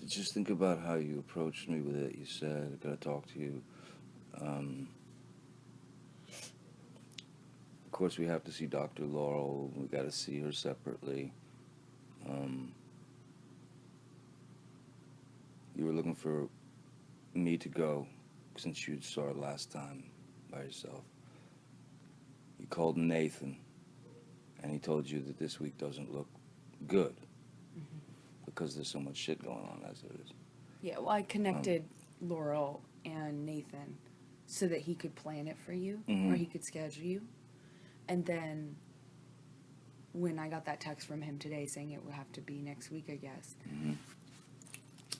just think about how you approached me with it. You said, I gotta talk to you. Of course, we have to see Dr. Laurel. We gotta see her separately. You were looking for me to go since you saw her last time by yourself. You called Nathan, and he told you that this week doesn't look good because there's so much shit going on as it is. Yeah, well, I connected Laurel and Nathan so that he could plan it for you, or he could schedule you. And then when I got that text from him today saying it would have to be next week, I guess,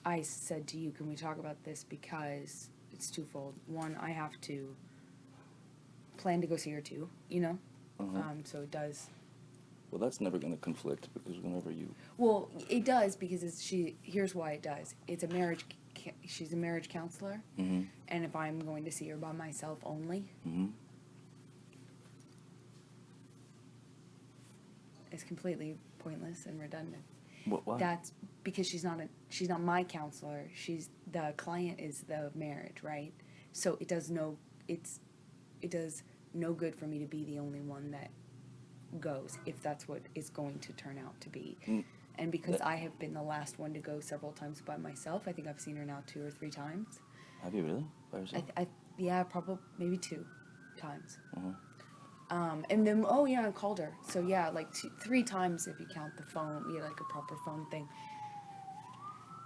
I said to you, can we talk about this, because it's twofold. One, I have to plan to go see her too, you know? So it does. Well, that's never going to conflict because whenever you... Well, it does because here's why it does. It's a marriage, she's a marriage counselor, and if I'm going to see her by myself only, it's completely pointless and redundant. Why? That's because she's not my counselor. The client is the marriage, right? So it does no good for me to be the only one that goes, if that's what it's going to turn out to be. And because I have been the last one to go several times by myself, I think I've seen her now 2 or 3 times. Have you really? By yourself? Yeah, probably maybe 2 times. And then I called her. So yeah, like 3 times if you count the phone, like a proper phone thing.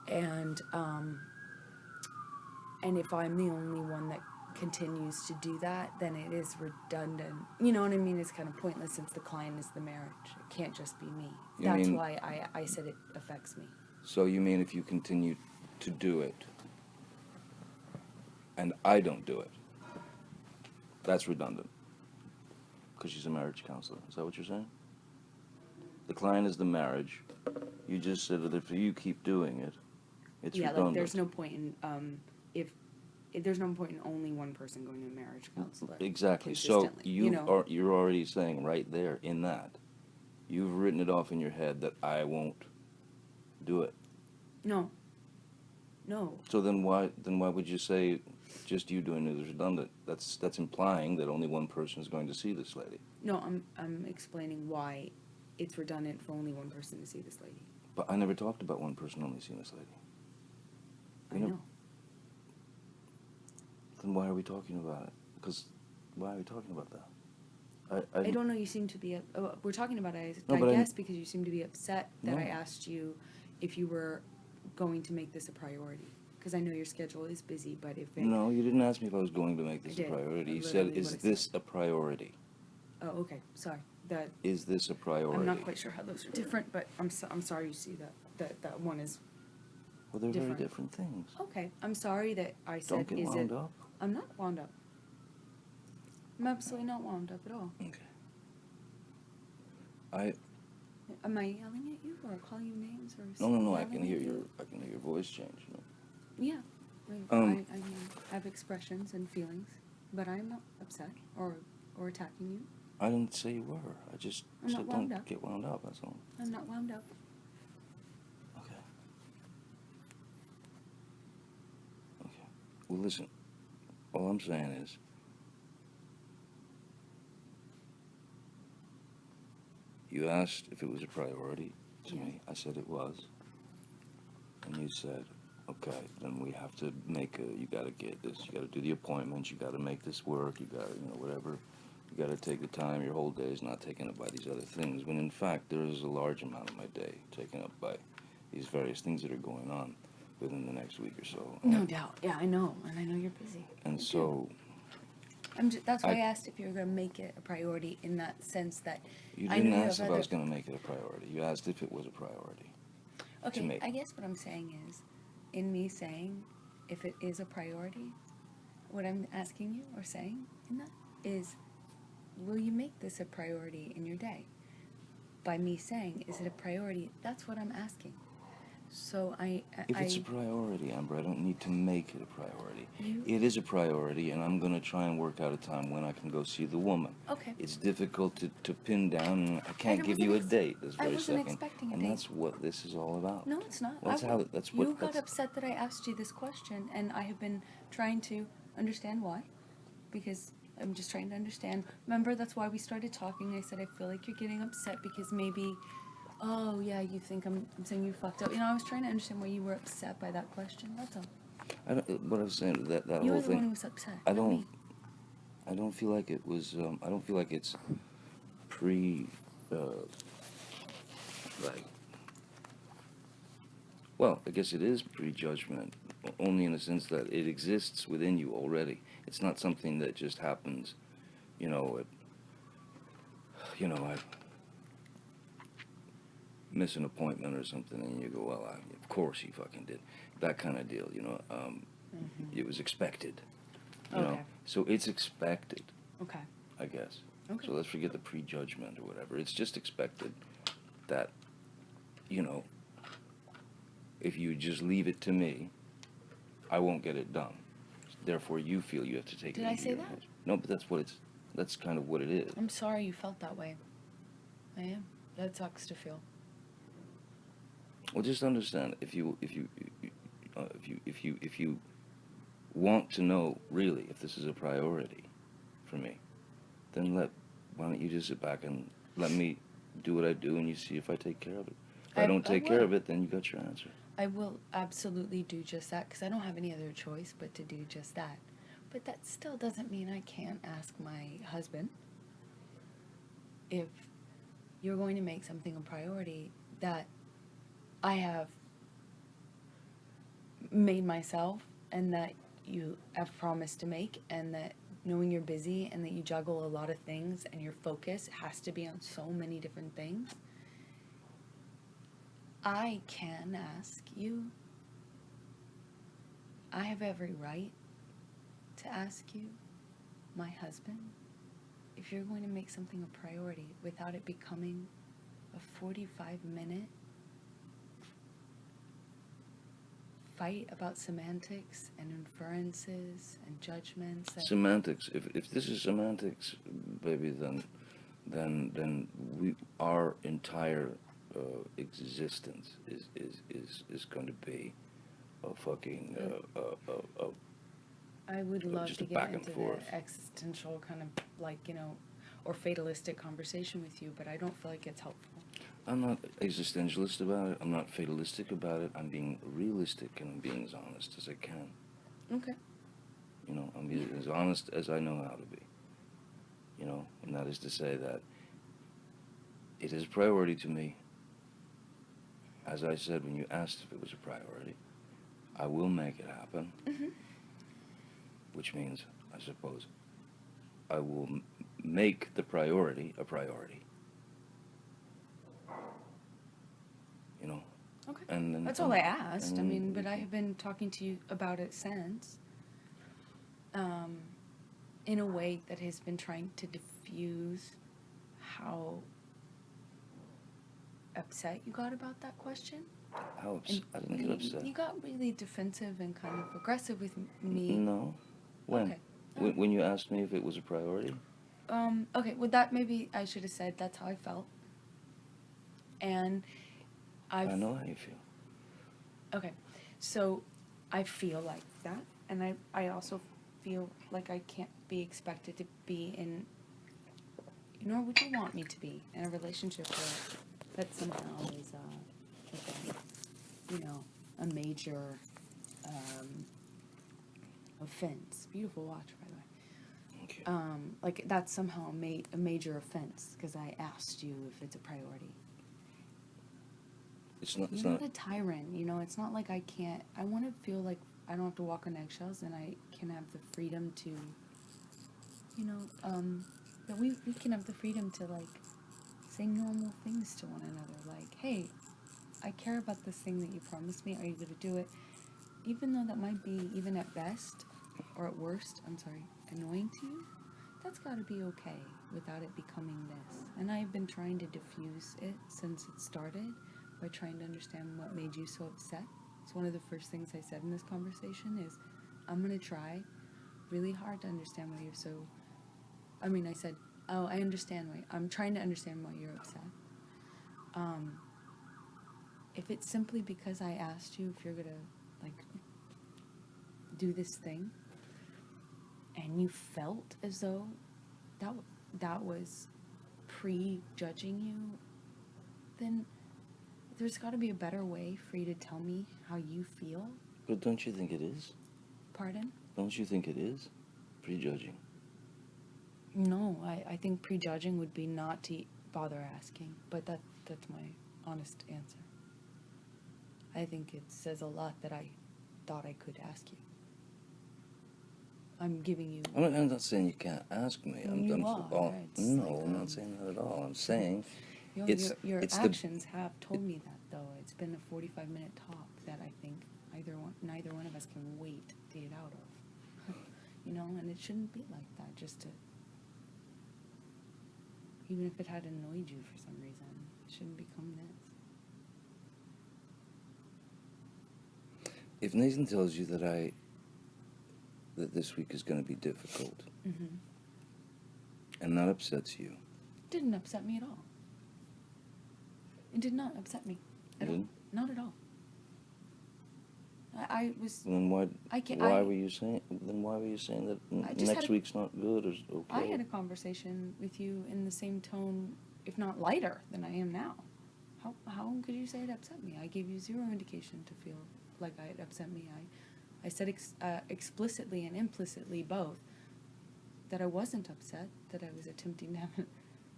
And if I'm the only one that continues to do that, then it is redundant. You know what I mean? It's kind of pointless since the client is the marriage. It can't just be me. That's why I said it affects me. So you mean if you continue to do it and I don't do it, that's redundant? Because she's a marriage counselor. Is that what you're saying? The client is the marriage. You just said that if you keep doing it, it's redundant. Like there's no point in if there's no point in only one person going to a marriage counselor. Exactly. So you're already saying right there in that, you've written it off in your head that I won't do it. No. So then why would you say just you doing it is redundant? That's implying that only one person is going to see this lady. No, I'm explaining why it's redundant for only one person to see this lady. But I never talked about one person only seeing this lady. I know. Then why are we talking about it? Because why are we talking about that? I don't know. You seem to be. We're talking about it. I guess because you seem to be upset that I asked you if you were going to make this a priority. Because I know your schedule is busy, but if it... No, you didn't ask me if I was going to make this a priority. You said, is this a priority? Oh, okay. Sorry. Is this a priority? I'm not quite sure how those are different, but I'm sorry you see that one is... Well, they're very different things. Okay. I'm sorry that I said, don't get wound up. I'm not wound up. I'm absolutely not wound up at all. Okay. Am I yelling at you or calling you names or? No. I can hear your voice change. You know? Yeah. I have expressions and feelings, but I'm not upset or attacking you. I didn't say you were. I just said don't get wound up. That's all. I'm not wound up. Okay. Well, listen. All I'm saying is, you asked if it was a priority to me. I said it was. And you said, okay, then we have to you gotta get this, you gotta do the appointments, you gotta make this work, you gotta, whatever. You gotta take the time, your whole day is not taken up by these other things, when in fact there is a large amount of my day taken up by these various things that are going on within the next week or so. No doubt. Yeah, I know. And I know you're busy. And so... that's why I asked if you were going to make it a priority in that sense that... You didn't ask if I was going to make it a priority. You asked if it was a priority. Okay, to me. I guess what I'm saying is, in me saying if it is a priority, what I'm asking you or saying in that is, will you make this a priority in your day? By me saying, is it a priority? That's what I'm asking. So If it's a priority, Amber, I don't need to make it a priority. You- It is a priority, and I'm going to try and work out a time when I can go see the woman. Okay. It's difficult to pin down, and I can't give you a date this I very wasn't second. expecting a And date. that's what this is all about. No, it's not. That's how. That's what. You got That's, upset that I asked you this question, and I have been trying to understand why, because I'm just trying to understand. Remember, that's why we started talking. I said I feel like you're getting upset because maybe, oh yeah, you think I'm saying you fucked up. You know, I was trying to understand why you were upset by that question. That's all. I don't. What I was saying, that You whole were the one who thing. was upset. I not don't. me. I don't feel like it was. I don't feel like it's pre. Like. Well, I guess it is prejudgment, only in the sense that it exists within you already. It's not something that just happens, you know. I miss an appointment or something, and you go, well, of course he fucking did. That kind of deal, you know. It was expected, you know. Okay. So it's expected, Okay. I guess. Okay. So let's forget the prejudgment or whatever. It's just expected that, you know, if you just leave it to me, I won't get it done. Therefore, you feel you have to take it Did I into say your that? hands. No, but that's kind of what it is. I'm sorry you felt that way. I am. That sucks to feel. Well, just understand, if you want to know really if this is a priority for me, then why don't you just sit back and let me do what I do, and you see if I take care of it. If I don't take care of it, then you got your answer. I will absolutely do just that, because I don't have any other choice but to do just that. But that still doesn't mean I can't ask my husband if you're going to make something a priority that I have made myself and that you have promised to make, and that knowing you're busy and that you juggle a lot of things and your focus has to be on so many different things, I can ask you. I have every right to ask you, my husband, if you're going to make something a priority without it becoming a 45-minute fight about semantics and inferences and judgments. Semantics. If this is semantics, baby, then our entire existence is going to be a fucking I would love just to a get back and into forth. the existential kind of, like, you know, or fatalistic conversation with you, but I don't feel like it's helpful. I'm not existentialist about it. I'm not fatalistic about it. I'm being realistic, and I'm being as honest as I can. Okay. You know, I'm being as honest as I know how to be. You know, and that is to say that it is a priority to me. As I said when you asked if it was a priority, I will make it happen. Mm-hmm. Which means, I suppose, I will make the priority a priority. You know? Okay. And then, That's all I asked. I and mean, but I have been talking to you about it since. In a way that has been trying to diffuse how upset you got about that question. How upset? I didn't get upset. You got really defensive and kind of aggressive with me. No. When? Okay. When you asked me if it was a priority? Okay, well, that maybe I should have said that's how I felt. And I know how you feel. Okay, so I feel like that, and I also feel like I can't be expected to be in, nor would you want me to be, in a relationship that somehow is, like a, you know, a major offense. Beautiful watch, by the way. Okay. Like that's somehow a major offense because I asked you if it's a priority. You're not a tyrant, you know. It's not like I can't. I want to feel like I don't have to walk on eggshells, and I can have the freedom to, you know, that we can have the freedom to, like, say normal things to one another. Like, hey, I care about this thing that you promised me. Are you going to do it? Even though that might be, even at best, or at worst, annoying to you, that's got to be okay without it becoming this. And I've been trying to diffuse it since it started, by trying to understand what made you so upset. It's one of the first things I said in this conversation is, I'm going to try really hard to understand why you're so... I said, oh, I understand why... I'm trying to understand why you're upset. If it's simply because I asked you if you're going to, like, do this thing, and you felt as though that was prejudging you, then there's got to be a better way for you to tell me how you feel. But don't you think it is? Pardon? Don't you think it is prejudging? No, I think prejudging would be not to bother asking, but that's my honest answer. I think it says a lot that I thought I could ask you. I'm giving you... I'm not saying you can't ask me. You are, right? No, I'm not saying that at all. I'm saying your it's actions have told me that, though. It's been a 45-minute talk that I think neither one of us can wait to get out of. And it shouldn't be like that, just to... Even if it had annoyed you for some reason, it shouldn't become this. If Nathan tells you that this week is going to be difficult, Mm-hmm. and that upsets you, It didn't upset me at all. It did not upset me at all. Didn't? Not at all. I was... then why I were you saying that I just next had week's not good or okay? I had a conversation with you in the same tone, if not lighter, than I am now. How could you say it upset me? I gave you zero indication to feel like it upset me. I said explicitly and implicitly both that I wasn't upset, that I was attempting to have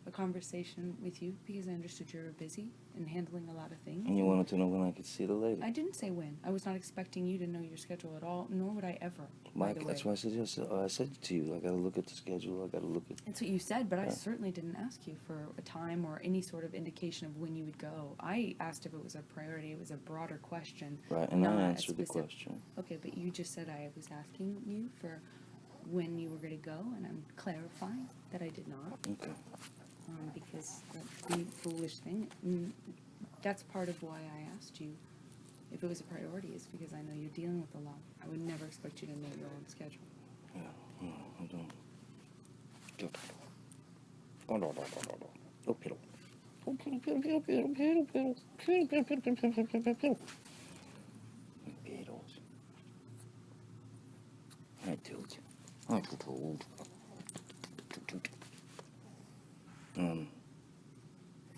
a conversation with you because I understood you were busy and handling a lot of things. And you wanted to know when I could see the lady. I didn't say when. I was not expecting you to know your schedule at all, nor would I ever. Mike, that's why I said yes. I said to you, I got to look at the schedule. I got to look at. That's what you said, but I Yeah. certainly didn't ask you for a time or any sort of indication of when you would go. I asked if it was a priority. It was a broader question. Right, and not I a answered the specific- question. Okay, but you just said I was asking you for when you were going to go, and I'm clarifying that I did not. Okay. Because that's the foolish thing. That's part of why I asked you if it was a priority, is because I know you're dealing with a lot. I would never expect you to know your own schedule. Yeah, no, I don't. Oh, no. Oh, piddle. Oh, piddle. Piddles. I told you. I told.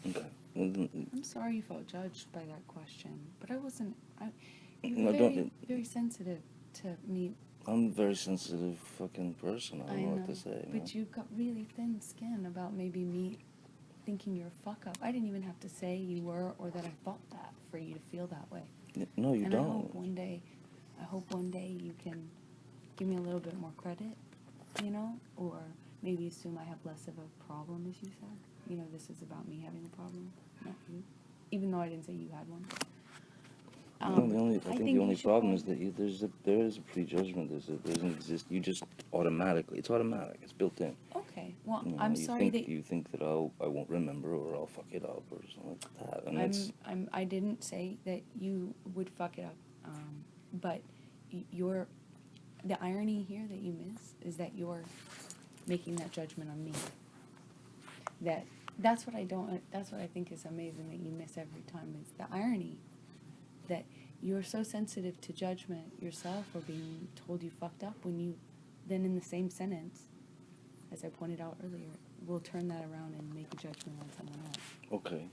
Okay. I'm sorry you felt judged by that question, but I wasn't. You No, were don't- very, very sensitive to me. I'm a very sensitive fucking person. I don't know what to say. But man. you've got really thin skin about maybe me thinking you're a fuck up. I didn't even have to say you were or that I thought that for you to feel that way. No, you and don't. I hope one day you can give me a little bit more credit, or maybe assume I have less of a problem, as you said. This is about me having a problem, not you. Even though I didn't say you had one. No, I think the only you should problem is probably- that there is a prejudgment. There doesn't exist. You just automatically. It's automatic. It's built in. Okay, well, You know, I'm you sorry think, that you think that I won't remember or I'll fuck it up or something like that. And that's I didn't say that you would fuck it up, but the irony here that you miss is that you're making that judgment on me. That's what I think is amazing that you miss every time, is the irony that you're so sensitive to judgment yourself or being told you fucked up when you then in the same sentence, as I pointed out earlier, will turn that around and make a judgment on someone else. okay.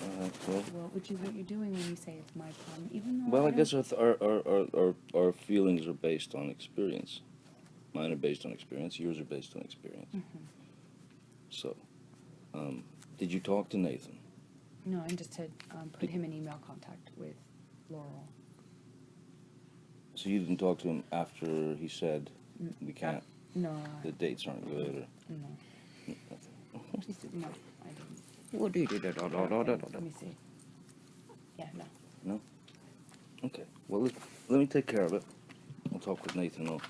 Well, Well, which is what you're doing when you say it's my problem, even though well, I don't- guess our feelings are based on experience. Mine are based on experience. Yours are based on experience. Mhm. So, did you talk to Nathan? No, I just had put him in email contact with Laurel. So you didn't talk to him after he said we can't. No, The dates aren't good. Or no, he said, no, I didn't. what did you do? Let me see. Yeah, no. No? Okay. Well, let me take care of it. I'll talk with Nathan. I'll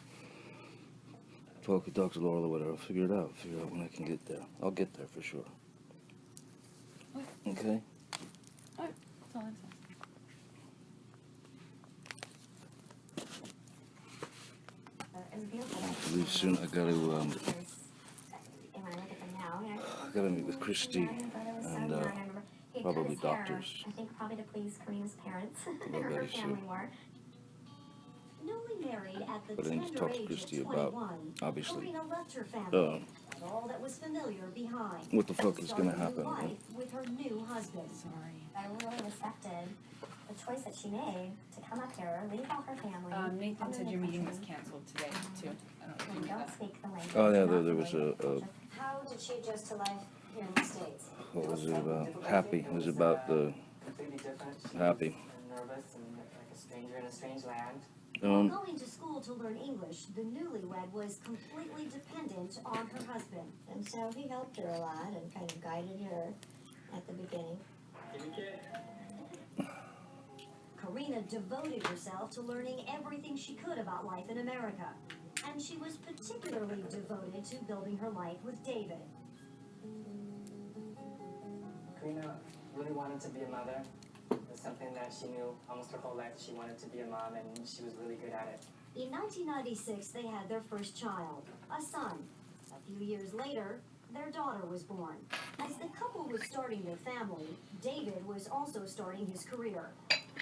talk with Dr. Laurel or whatever. I'll figure it out. Figure out when I can get there. I'll get there for sure. Okay. Okay? All right, that's all I'm saying. soon I gotta When I look at them now, you know, I gotta meet with Christy and probably doctors. I think probably to please Karina's parents Well, or her very family soon. more. Newly married at the But I need to tender talk to age Christy of about, 21, obviously, Karina left her family uh, and all that was familiar behind. what the fuck and is gonna started a new happen. life with her new husband. Sorry. I really respected the choice that she made to come up here, leave all her family. Nathan come said to your the meeting was country, canceled today, too. I don't know if you and knew don't that. speak the language. Oh yeah, not there was familiar with the a culture. How did she adjust to life here in the States? what was it about? Happy. It was about the completely different. She Happy. was nervous and like a stranger in a strange land. While going to school to learn English, the newlywed was completely dependent on her husband. And so he helped her a lot and kind of guided her at the beginning. Karina devoted herself to learning everything she could about life in America. And she was particularly devoted to building her life with David. Karina really wanted to be a mother. It was something that she knew almost her whole life. She wanted to be a mom, and she was really good at it. In 1996, they had their first child, a son. A few years later, their daughter was born. As the couple was starting their family, David was also starting his career.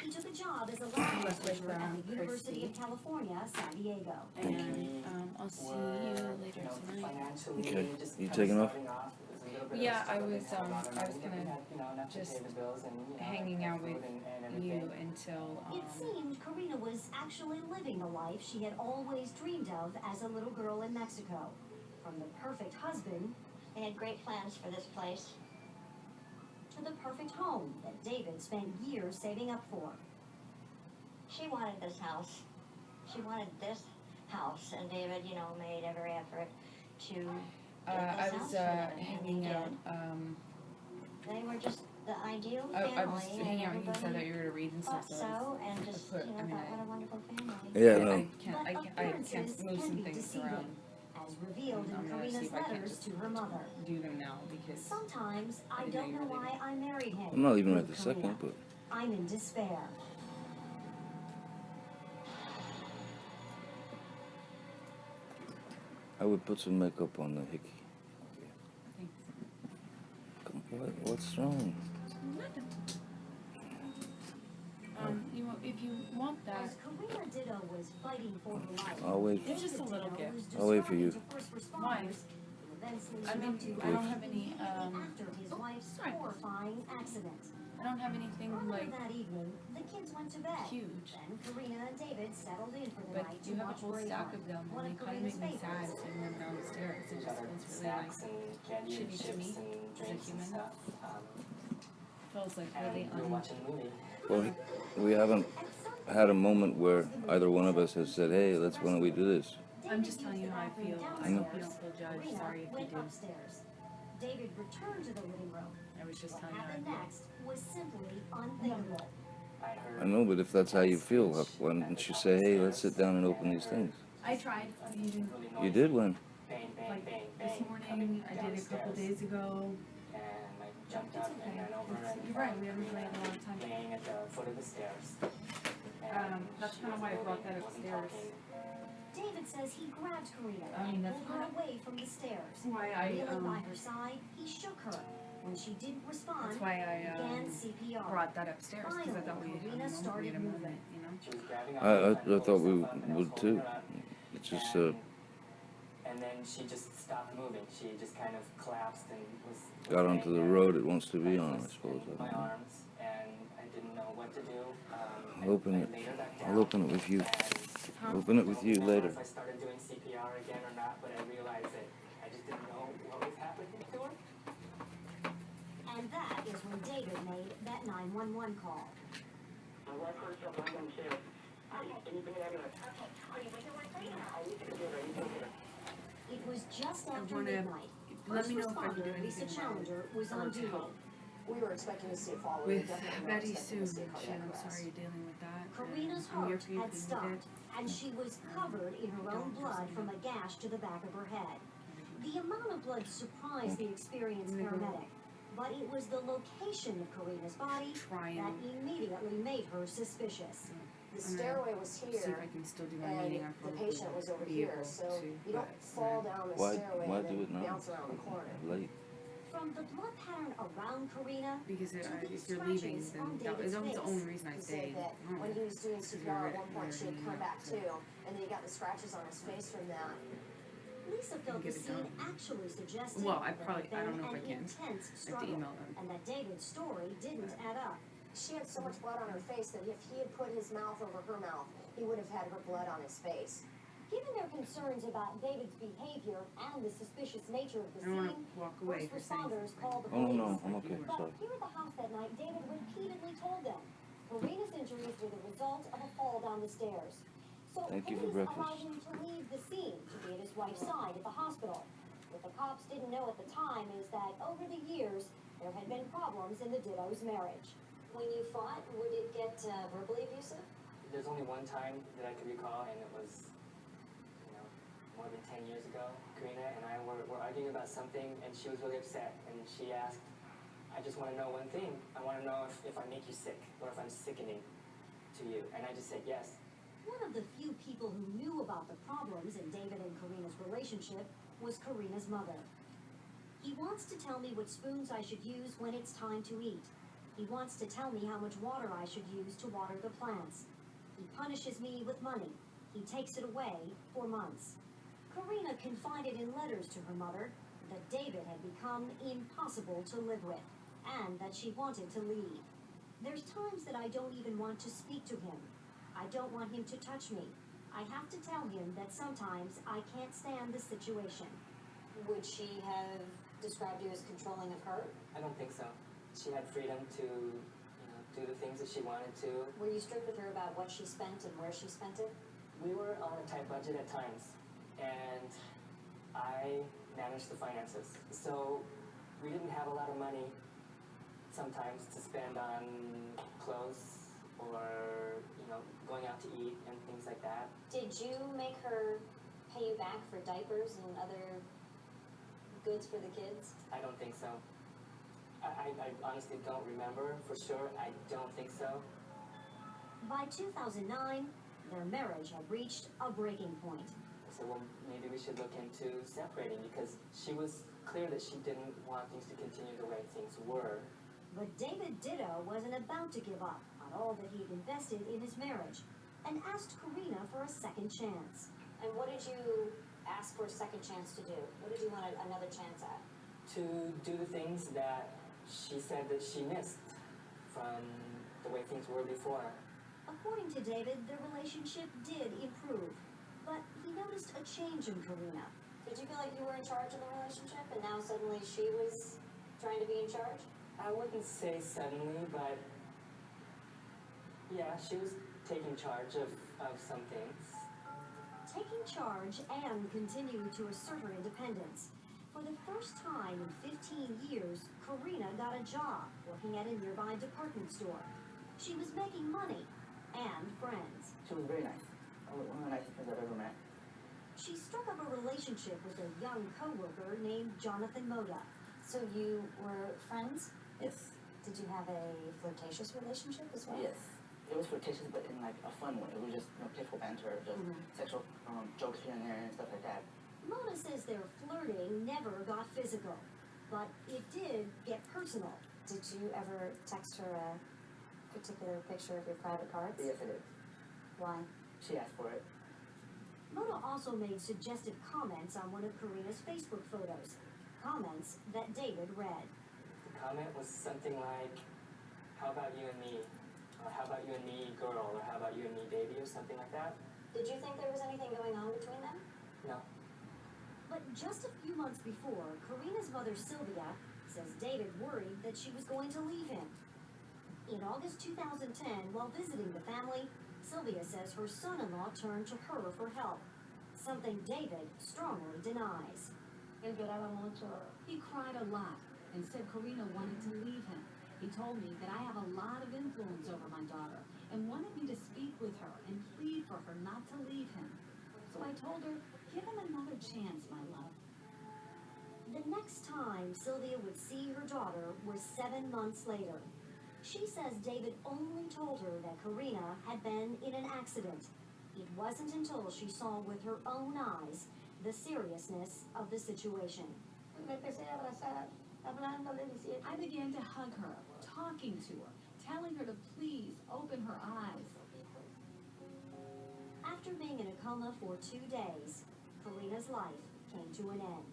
He took a job as a lab teacher at the University of California, San Diego. And I'll see you later tonight. Financially, Okay. just You kind of taking off? starting off, it was a little bit of Yeah, a struggle. I They was, had a lot of I was money, but gonna they had, enough to just pay the bills and, hanging out with food and you everything. until, It seemed Karina was actually living the life she had always dreamed of as a little girl in Mexico. From the perfect husband, they had great plans for this place, to the perfect home that David spent years saving up for. She wanted this house. She wanted this house, and David, you know, made every effort to get I this was house for them, and hanging he out, did. They were just the ideal I family, was and hanging out, you said that everybody you were to read and thought stuff, so I so, and just, put- you know, I mean, thought what a wonderful family. Yeah, I no. can't, I But can't appearances move can some be things deceiving, around. as revealed I'm in gonna see Karina's if I can letters just to her mother. do them now, because Sometimes I didn't don't know know you were why I married him. I'm not leaving right wrote this Karina. second, but I'm in despair. I would put some makeup on the hickey. thanks. What's wrong? Nothing. If you want that, As Karina Ditto was fighting for her life, I'll wait. It's just a little Ditto gift. was I'll wait for you. describing to first Why? responders the events leading I mean, up to I don't have any, immediately after his wife's sorry. horrifying accident. I don't have anything Earlier like that evening, the kids went to bed. huge. Then Karina and David settled in for the But night to you have a watch whole stack Braveheart, of them, one and of they kind of Karina's make me sad favorites. seeing them downstairs. It just feels really like, snacks and candy and shitty to me chips and as a drinks and human. stuff. feels like And really we were watching a movie. Well, we haven't had a moment where either one of us has said, "Hey, let's why don't we do this?" I'm just telling you how I feel. I know. hope you don't feel judged. Karina Sorry if you went do. upstairs. David returned to the living room. I was just What telling you how I happened feel. next was simply unthinkable. I heard I know, but if that's how you feel, why don't you say, "Hey, let's sit down and open these things"? I tried. You didn't. really You noisy did when? bang, bang, Like bang, this bang morning, coming I did a couple downstairs. days ago. And I jumped It's up okay. and ran over It's- and you're right, found we haven't played in a Karina long time. laying at the foot of the stairs. And That's she kinda was why I brought moving, that wasn't upstairs. talking. David says he grabbed Karina I mean, and that's pulled her kinda away from the stairs. why I, Kneeling by her side, he shook her. When she didn't respond, That's why I began CPR. brought that upstairs, because I thought we had a moment, we had a moment, you know? She was grabbing on I her, trying to thought pull we herself up, and I was would holding too. her up. It's just And then she just stopped moving. She just kind of collapsed and was got onto the laying there, road it wants to be on, I lifeless suppose. in I my don't know. arms, and I didn't know what to do. I'll open it. I laid her back I'll down, open it with you. and Open it with you I don't know later. if I started doing CPR again or not, but I realized that I just didn't know what was happening to her. And that is when David made that 911 call. It was just after wanna- midnight. let me First know if I can do responder Lisa anything wrong Challenger was or on to duty. help. We were expecting to see a follow-up. With Definitely not Betty expecting Sue, to see I'm cardiac arrest. sorry you're dealing with that. Karina's I'm here heart for you had if you need stopped, it. and she was covered in her own blood from a gash to the back of her head. The amount of blood surprised the experienced paramedic, but it was the location of Karina's body Trying. that immediately made her suspicious. The I'm gonna stairway was see if here, I can still do my and meeting. I the probably patient was over won't be here, able so to, you don't but, fall down the Why stairway do and it then now? bounce around the corner. Late. From the blood pattern around Karina because to these if you're leaving, scratches then on that David's was the face. only reason I He stayed. said that home. when he was doing Because CPR at we one were point, she had hanging come out, back so- too, and then he got the scratches on his face from that. Lisa felt the get it scene done. actually suggested Well, I there probably- had I don't been know if I an can. intense I have to struggle, email them. and that David's story didn't add up. She had so much blood on her face that if he had put his mouth over her mouth, he would have had her blood on his face. Given their concerns about David's behavior and the suspicious nature of the I don't want scene, to walk away first for saying responders something. called the Oh, police. no, I'm okay, But sorry. here at the house that night, David repeatedly told them Karina's injuries were the result of a fall down the stairs. So Thank you for police breakfast. allowed him to leave the scene to be at his wife's side at the hospital. What the cops didn't know at the time is that over the years, there had been problems in the Ditto's marriage. When you fought, would it get verbally abusive? There's only one time that I could recall, and it was, more than 10 years ago. Karina and I were arguing about something, and she was really upset, and she asked, I just want to know one thing. I want to know if I make you sick, or if I'm sickening to you. And I just said yes. One of the few people who knew about the problems in David and Karina's relationship was Karina's mother. He wants to tell me what spoons I should use when it's time to eat. He wants to tell me how much water I should use to water the plants. He punishes me with money. He takes it away for months. Karina confided in letters to her mother that David had become impossible to live with, and that she wanted to leave. There's times that I don't even want to speak to him. I don't want him to touch me. I have to tell him that sometimes I can't stand the situation. Would she have described you as controlling of her? I don't think so. She had freedom to, do the things that she wanted to. Were you strict with her about what she spent and where she spent it? We were on a tight budget at times, and I managed the finances. So we didn't have a lot of money sometimes to spend on clothes or, going out to eat and things like that. Did you make her pay you back for diapers and other goods for the kids? I don't think so. I honestly don't remember for sure. I don't think so. By 2009, their marriage had reached a breaking point. I said, well, maybe we should look into separating, because she was clear that she didn't want things to continue the way things were. But David Ditto wasn't about to give up on all that he'd invested in his marriage, and asked Karina for a second chance. And what did you ask for a second chance to do? What did you want another chance at? To do the things that she said that she missed from the way things were before. According to David, their relationship did improve, but he noticed a change in Karina. Did you feel like you were in charge of the relationship and now suddenly she was trying to be in charge? I wouldn't say suddenly, but yeah, she was taking charge of some things. Taking charge and continuing to assert her independence. For the first time in 15 years, Karina got a job working at a nearby department store. She was making money and friends. She was very nice. One of the nicest friends I've ever met. She struck up a relationship with a young coworker named Jonathan Moda. So you were friends? Yes. Did you have a flirtatious relationship as well? Yes. It was flirtatious, but in like a fun way. It was just playful banter, just sexual jokes here and there and stuff like that. Moda says their flirting never got physical, but it did get personal. Did you ever text her a particular picture of your private parts? Yes, I did. Why? She asked for it. Moda also made suggestive comments on one of Karina's Facebook photos, comments that David read. The comment was something like, how about you and me? Or how about you and me, girl? Or how about you and me, baby? Or something like that. Did you think there was anything going on between them? No. But just a few months before, Karina's mother, Sylvia, says David worried that she was going to leave him. In August 2010, while visiting the family, Sylvia says her son-in-law turned to her for help, something David strongly denies. He cried a lot and said Karina wanted to leave him. He told me that I have a lot of influence over my daughter and wanted me to speak with her and plead for her not to leave him. So I told her, give him another chance, my love. The next time Sylvia would see her daughter was 7 months later. She says David only told her that Karina had been in an accident. It wasn't until she saw with her own eyes the seriousness of the situation. I began to hug her, talking to her, telling her to please open her eyes. After being in a coma for 2 days, Karina's life came to an end.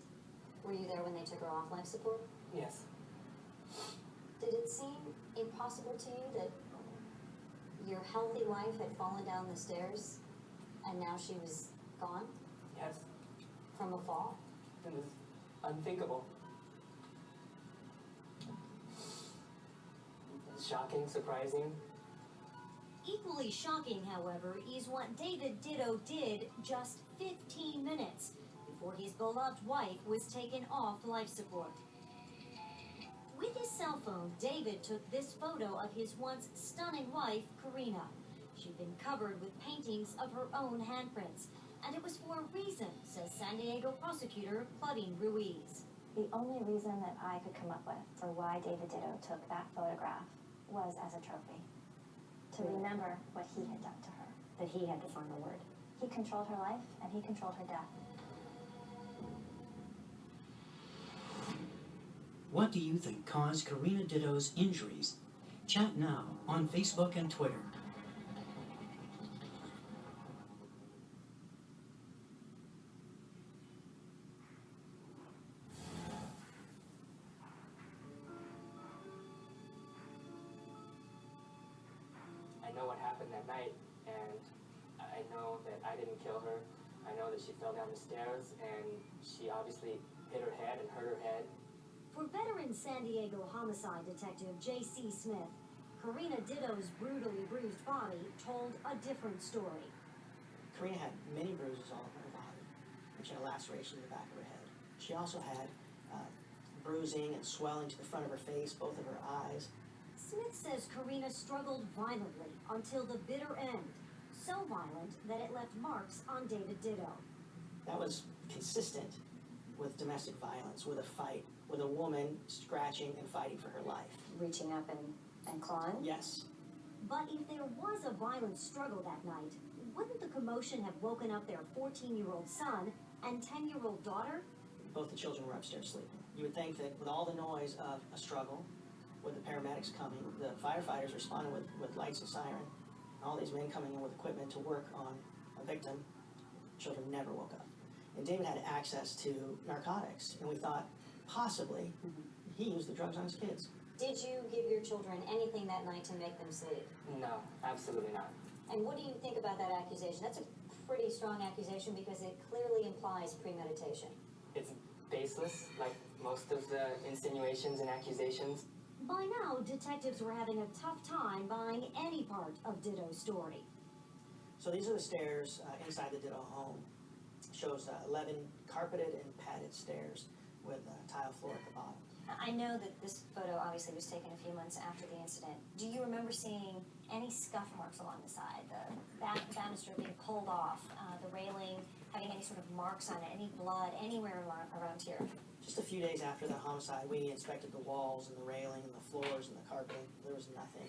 Were you there when they took her off life support? Yes. Did it seem impossible to you that your healthy wife had fallen down the stairs and now she was gone Yes. from a fall? It was unthinkable. Shocking, surprising. Equally shocking, however, is what David Ditto did just 15 minutes before his beloved wife was taken off life support. With his cell phone, David took this photo of his once stunning wife, Karina. She'd been covered with paintings of her own handprints, and it was for a reason, says San Diego prosecutor Claudine Ruiz. The only reason that I could come up with for why David Ditto took that photograph was as a trophy. To remember what he had done to her. That he had the final word. He controlled her life and he controlled her death. What do you think caused Karina Ditto's injuries? Chat now on Facebook and Twitter. I know what happened that night, and I know that I didn't kill her. I know that she fell down the stairs, and she obviously hit her head and hurt her head. For veteran San Diego homicide detective J.C. Smith, Karina Ditto's brutally bruised body told a different story. Karina had many bruises all over her body, and she had a laceration in the back of her head. She also had bruising and swelling to the front of her face, both of her eyes. Smith says Karina struggled violently until the bitter end, so violent that it left marks on David Ditto. That was consistent with domestic violence, with a fight, with a woman scratching and fighting for her life. Reaching up and clawing? Yes. But if there was a violent struggle that night, wouldn't the commotion have woken up their 14-year-old son and 10-year-old daughter? Both the children were upstairs sleeping. You would think that with all the noise of a struggle, with the paramedics coming, the firefighters responding with lights and siren, and all these men coming in with equipment to work on a victim, children never woke up. And David had access to narcotics, and we thought possibly he used the drugs on his kids. Did you give your children anything that night to make them sleep? No, absolutely not. And what do you think about that accusation? That's a pretty strong accusation because it clearly implies premeditation. It's baseless, like most of the insinuations and accusations. By now, detectives were having a tough time buying any part of Ditto's story. So these are the stairs inside the Ditto home. It shows 11 carpeted and padded stairs with tile floor at the bottom. I know that this photo obviously was taken a few months after the incident. Do you remember seeing any scuff marks along the side? The banister being pulled off, the railing having any sort of marks on it, any blood anywhere around here? Just a few days after the homicide, we inspected the walls and the railing and the floors and the carpeting. There was nothing.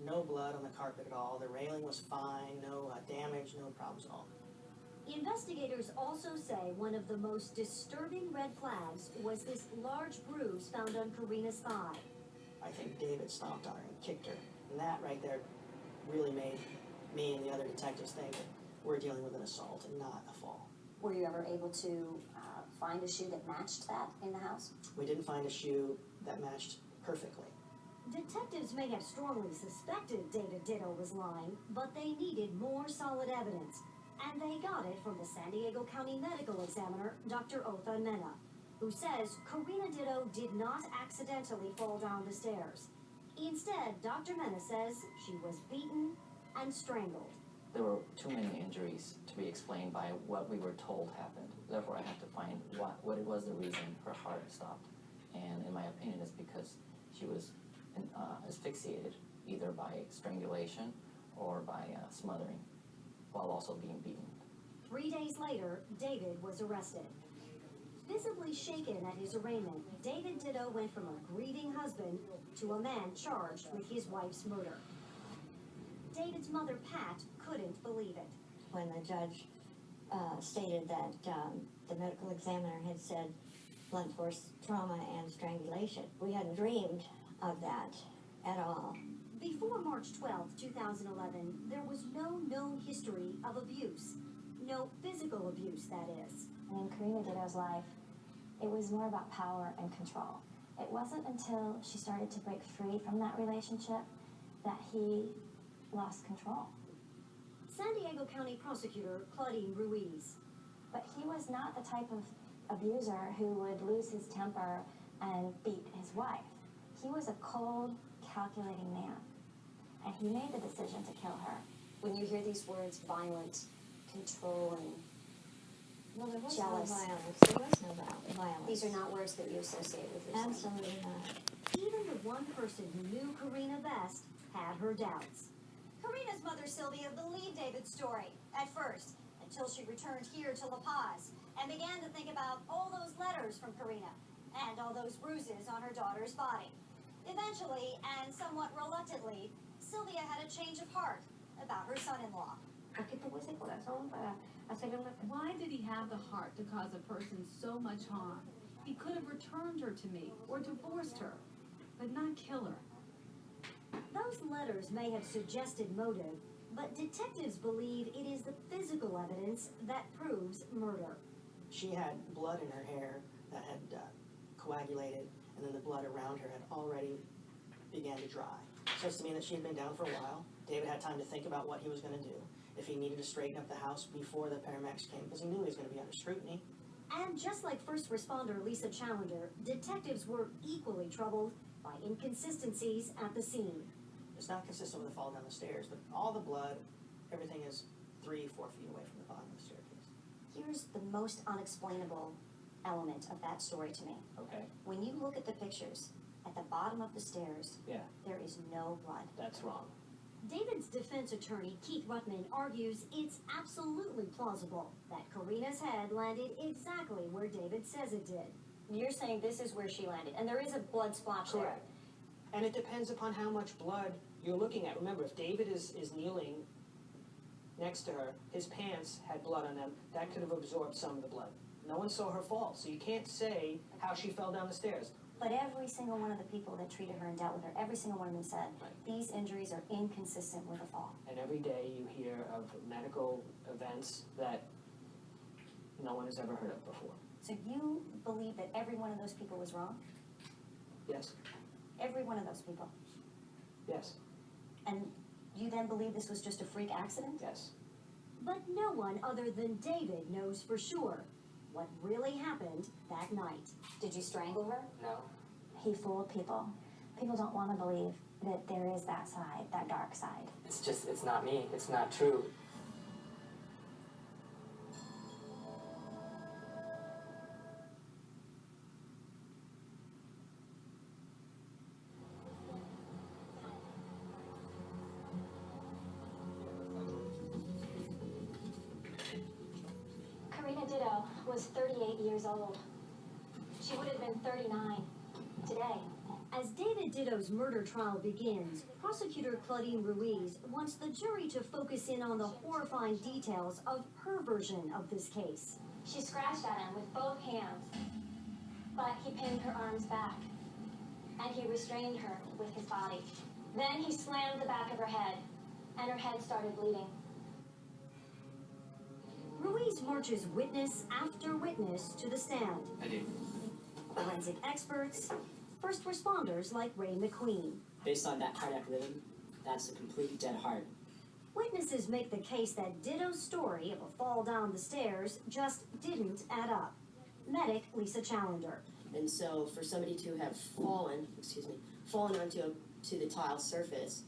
No blood on the carpet at all. The railing was fine, no damage, no problems at all. Investigators also say one of the most disturbing red flags was this large bruise found on Karina's thigh. I think David stomped on her and kicked her. And that right there really made me and the other detectives think that we're dealing with an assault and not a fall. Were you ever able to find a shoe that matched that in the house? We didn't find a shoe that matched perfectly. Detectives may have strongly suspected David Ditto was lying, but they needed more solid evidence. And they got it from the San Diego County Medical Examiner, Dr. Otha Mena, who says Karina Ditto did not accidentally fall down the stairs. Instead, Dr. Mena says she was beaten and strangled. There were too many injuries to be explained by what we were told happened. Therefore, I have to find what it was the reason her heart stopped. And in my opinion, it's because she was asphyxiated either by strangulation or by smothering, while also being beaten. 3 days later, David was arrested. Visibly shaken at his arraignment, David Ditto went from a grieving husband to a man charged with his wife's murder. David's mother, Pat, couldn't believe it. When the judge stated that the medical examiner had said blunt force trauma and strangulation, we hadn't dreamed of that at all. Before March 12, 2011, there was no known history of abuse. No physical abuse, that is. In Karina Ditto's life, it was more about power and control. It wasn't until she started to break free from that relationship that he lost control. San Diego County Prosecutor Claudine Ruiz. But he was not the type of abuser who would lose his temper and beat his wife. He was a cold, calculating man, and he made the decision to kill her. When you hear these words, violent, controlling, Well, there was jealous. no violence. There was no violence. These are not words that you associate with yourself. Absolutely not. Even the one person who knew Karina best had her doubts. Karina's mother, Sylvia, believed David's story at first, until she returned here to La Paz and began to think about all those letters from Karina and all those bruises on her daughter's body. Eventually, and somewhat reluctantly, Sylvia had a change of heart about her son-in-law. Why did he have the heart to cause a person so much harm? He could have returned her to me or divorced her, but not kill her. Those letters may have suggested motive, but detectives believe it is the physical evidence that proves murder. She had blood in her hair that had coagulated, and then the blood around her had already began to dry. So it's to mean that she had been down for a while. David had time to think about what he was going to do, if he needed to straighten up the house before the paramedics came, because he knew he was going to be under scrutiny. And just like first responder Lisa Challenger, detectives were equally troubled by inconsistencies at the scene. It's not consistent with the fall down the stairs, but all the blood, everything is 3-4 feet away from the bottom of the staircase. Here's the most unexplainable element of that story to me. Okay, When you look at the pictures, at the bottom of the stairs, yeah, there is no blood. that's wrong. David's defense attorney, Keith Ruttman, argues it's absolutely plausible that Karina's head landed exactly where David says it did. You're saying this is where she landed, and there is a blood splotch there. Correct. And it depends upon how much blood you're looking at. Remember, if David is kneeling next to her, his pants had blood on them, that could have absorbed some of the blood. No one saw her fall, so you can't say how she fell down the stairs. But every single one of the people that treated her and dealt with her, every single one of them said, Right. these injuries are inconsistent with a fall. And every day you hear of medical events that no one has ever heard of before. So you believe that every one of those people was wrong? Yes, Every one of those people. yes, And you then believe this was just a freak accident? yes. But no one other than David knows for sure what really happened that night. Did you strangle her? No. He fooled people. People don't want to believe that there is that side, that dark side. It's not me. It's not true. Karina Ditto was 38 years old. She would have been 39 today. As David Ditto's murder trial begins, prosecutor Claudine Ruiz wants the jury to focus in on the horrifying details of her version of this case. She scratched at him with both hands, but he pinned her arms back, and he restrained her with his body. Then he slammed the back of her head, and her head started bleeding. Ruiz marches witness after witness to the stand. I do. Forensic experts, first responders like Ray McQueen. Based on that cardiac rhythm, that's a complete dead heart. Witnesses make the case that Ditto's story of a fall down the stairs just didn't add up. Medic Lisa Challenger. And so for somebody to have fallen onto the tile surface,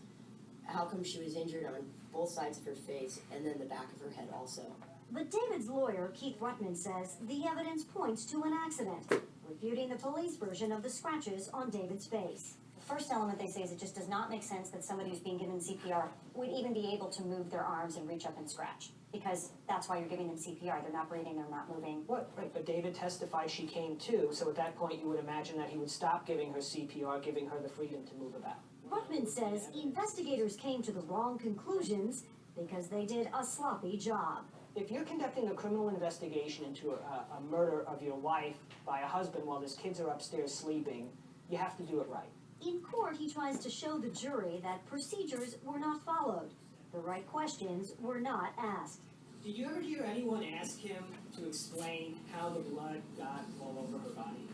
how come she was injured on both sides of her face and then the back of her head also? But David's lawyer, Keith Ruttman, says the evidence points to an accident, refuting the police version of the scratches on David's face. first element they say is it just does not make sense that somebody who's being given CPR would even be able to move their arms and reach up and scratch. Because that's why you're giving them CPR. They're not breathing, they're not moving. Right, but David testified she came to, so at that point you would imagine that he would stop giving her CPR, giving her the freedom to move about. Ruttman says investigators came to the wrong conclusions because they did a sloppy job. If you're conducting a criminal investigation into a murder of your wife by a husband while his kids are upstairs sleeping, you have to do it right. In court, he tries to show the jury that procedures were not followed. The right questions were not asked. Did you ever hear anyone ask him to explain how the blood got all over her body?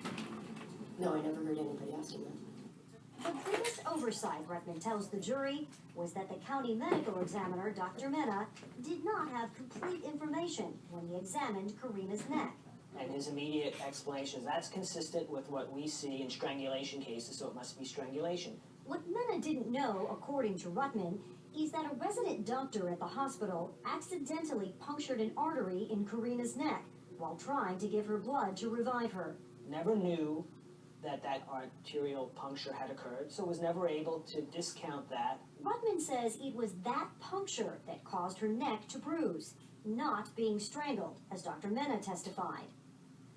No, I never heard anybody ask him that. The biggest oversight, Ruttman tells the jury, was that the county medical examiner, Dr. Mena, did not have complete information when he examined Karina's neck. And his immediate explanation is that's consistent with what we see in strangulation cases, so it must be strangulation. What Mena didn't know, according to Ruttman, is that a resident doctor at the hospital accidentally punctured an artery in Karina's neck while trying to give her blood to revive her. Never knew that arterial puncture had occurred, so was never able to discount that. Ruttman says it was that puncture that caused her neck to bruise, not being strangled, as Dr. Mena testified.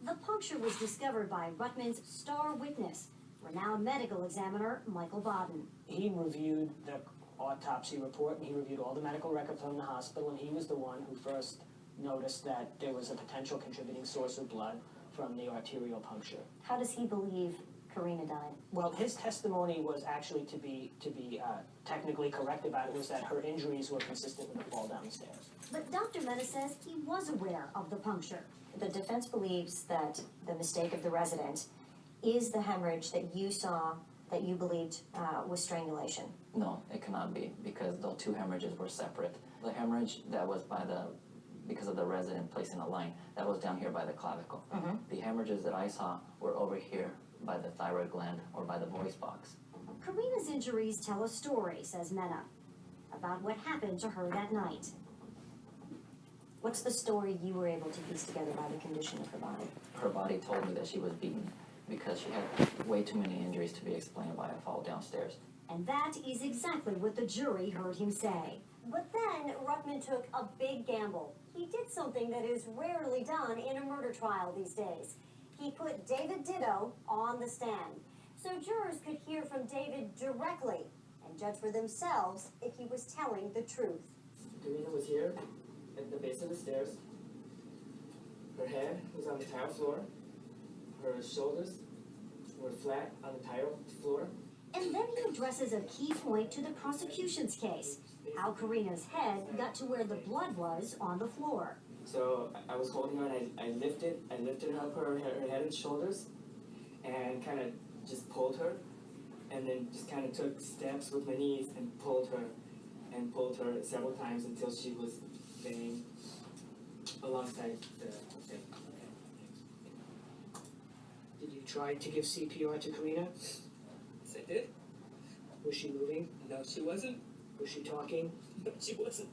The puncture was discovered by Ruttman's star witness, renowned medical examiner Michael Baden. He reviewed the autopsy report and he reviewed all the medical records from the hospital, and he was the one who first noticed that there was a potential contributing source of blood from the arterial puncture. How does he believe Karina died? Well, his testimony was actually to be technically correct about it, was that her injuries were consistent with the fall down the stairs. But Dr. Mena says he was aware of the puncture. The defense believes that the mistake of the resident is the hemorrhage that you saw, that you believed was strangulation. No, it cannot be, because the two hemorrhages were separate. The hemorrhage that was because of the resident placing a line, that was down here by the clavicle. Mm-hmm. The hemorrhages that I saw were over here by the thyroid gland or by the voice box. Karina's injuries tell a story, says Mena, about what happened to her that night. What's the story you were able to piece together by the condition of her body? Her body told me that she was beaten because she had way too many injuries to be explained by a fall downstairs. And that is exactly what the jury heard him say. But then Ruttman took a big gamble. He did something that is rarely done in a murder trial these days. He put David Ditto on the stand, so jurors could hear from David directly and judge for themselves if he was telling the truth. Karina was here at the base of the stairs. Her head was on the tile floor. Her shoulders were flat on the tile floor. And then he addresses a key point to the prosecution's case, how Karina's head got to where the blood was on the floor. So I was holding her and I lifted up her head and shoulders and kind of just pulled her, and then just kind of took steps with my knees and pulled her several times until she was laying alongside the thing. Did you try to give CPR to Karina? Yes, I did. Was she moving? No, she wasn't. Was she talking? No, she wasn't.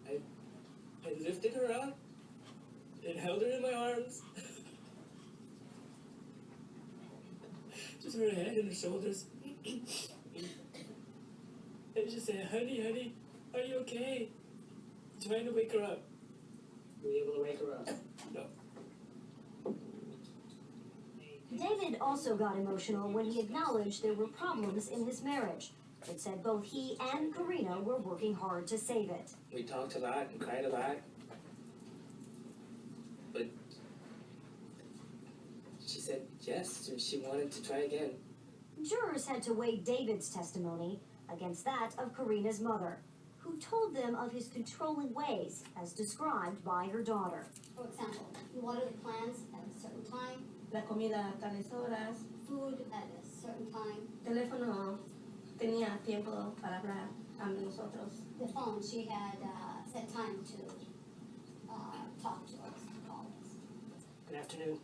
I lifted her up and held her in my arms. Just her head and her shoulders. And just said, honey, are you okay? Trying to wake her up. Were you able to wake her up? No. David also got emotional when he acknowledged there were problems in his marriage, but said both he and Karina were working hard to save it. We talked a lot and cried a lot. But she said yes, and she wanted to try again. Jurors had to weigh David's testimony against that of Karina's mother, who told them of his controlling ways as described by her daughter. For example, you water the plants at a certain time, La comida a tales horas, food at a certain time, teléfono tenía tiempo para hablar a nosotros. the phone, she had set time to talk to us, call us. Good afternoon.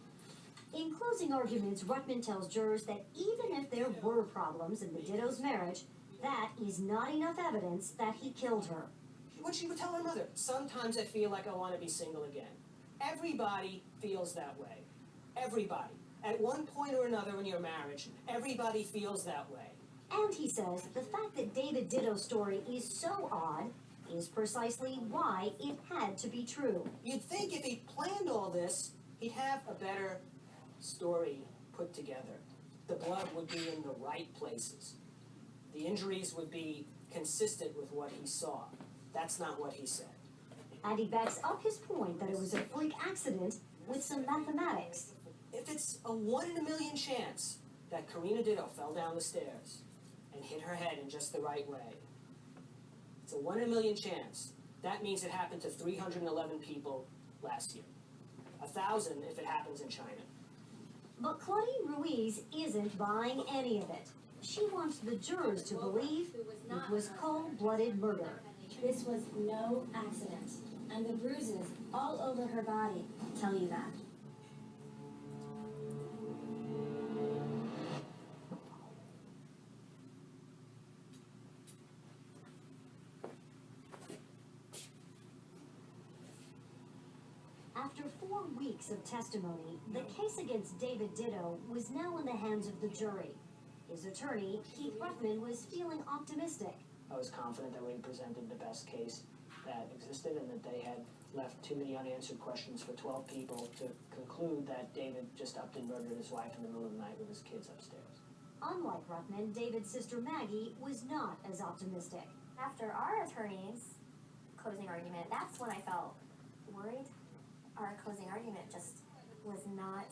In closing arguments, Ruttman tells jurors that even if there were problems in the Ditto's marriage, that is not enough evidence that he killed her. What she would tell her mother, sometimes I feel like I want to be single again. Everybody feels that way. Everybody. At one point or another in your marriage, everybody feels that way. And he says the fact that David Ditto's story is so odd is precisely why it had to be true. You'd think if he planned all this, he'd have a better story put together. The blood would be in the right places. The injuries would be consistent with what he saw. That's not what he said. And he backs up his point that it was a freak accident with some mathematics. If it's a 1 in a million chance that Karina Ditto fell down the stairs and hit her head in just the right way, it's a 1 in a million chance. That means it happened to 311 people last year. 1,000 if it happens in China. But Claudine Ruiz isn't buying any of it. She wants the jurors to believe it was cold-blooded murder. This was no accident, and the bruises all over her body tell you that. After 4 weeks of testimony, the case against David Ditto was now in the hands of the jury. His attorney, Keith Ruffman, was feeling optimistic. I was confident that we presented the best case that existed and that they had left too many unanswered questions for 12 people to conclude that David just upped and murdered his wife in the middle of the night with his kids upstairs. Unlike Ruffman, David's sister Maggie was not as optimistic. After our attorney's closing argument, that's when I felt worried. Our closing argument just was not,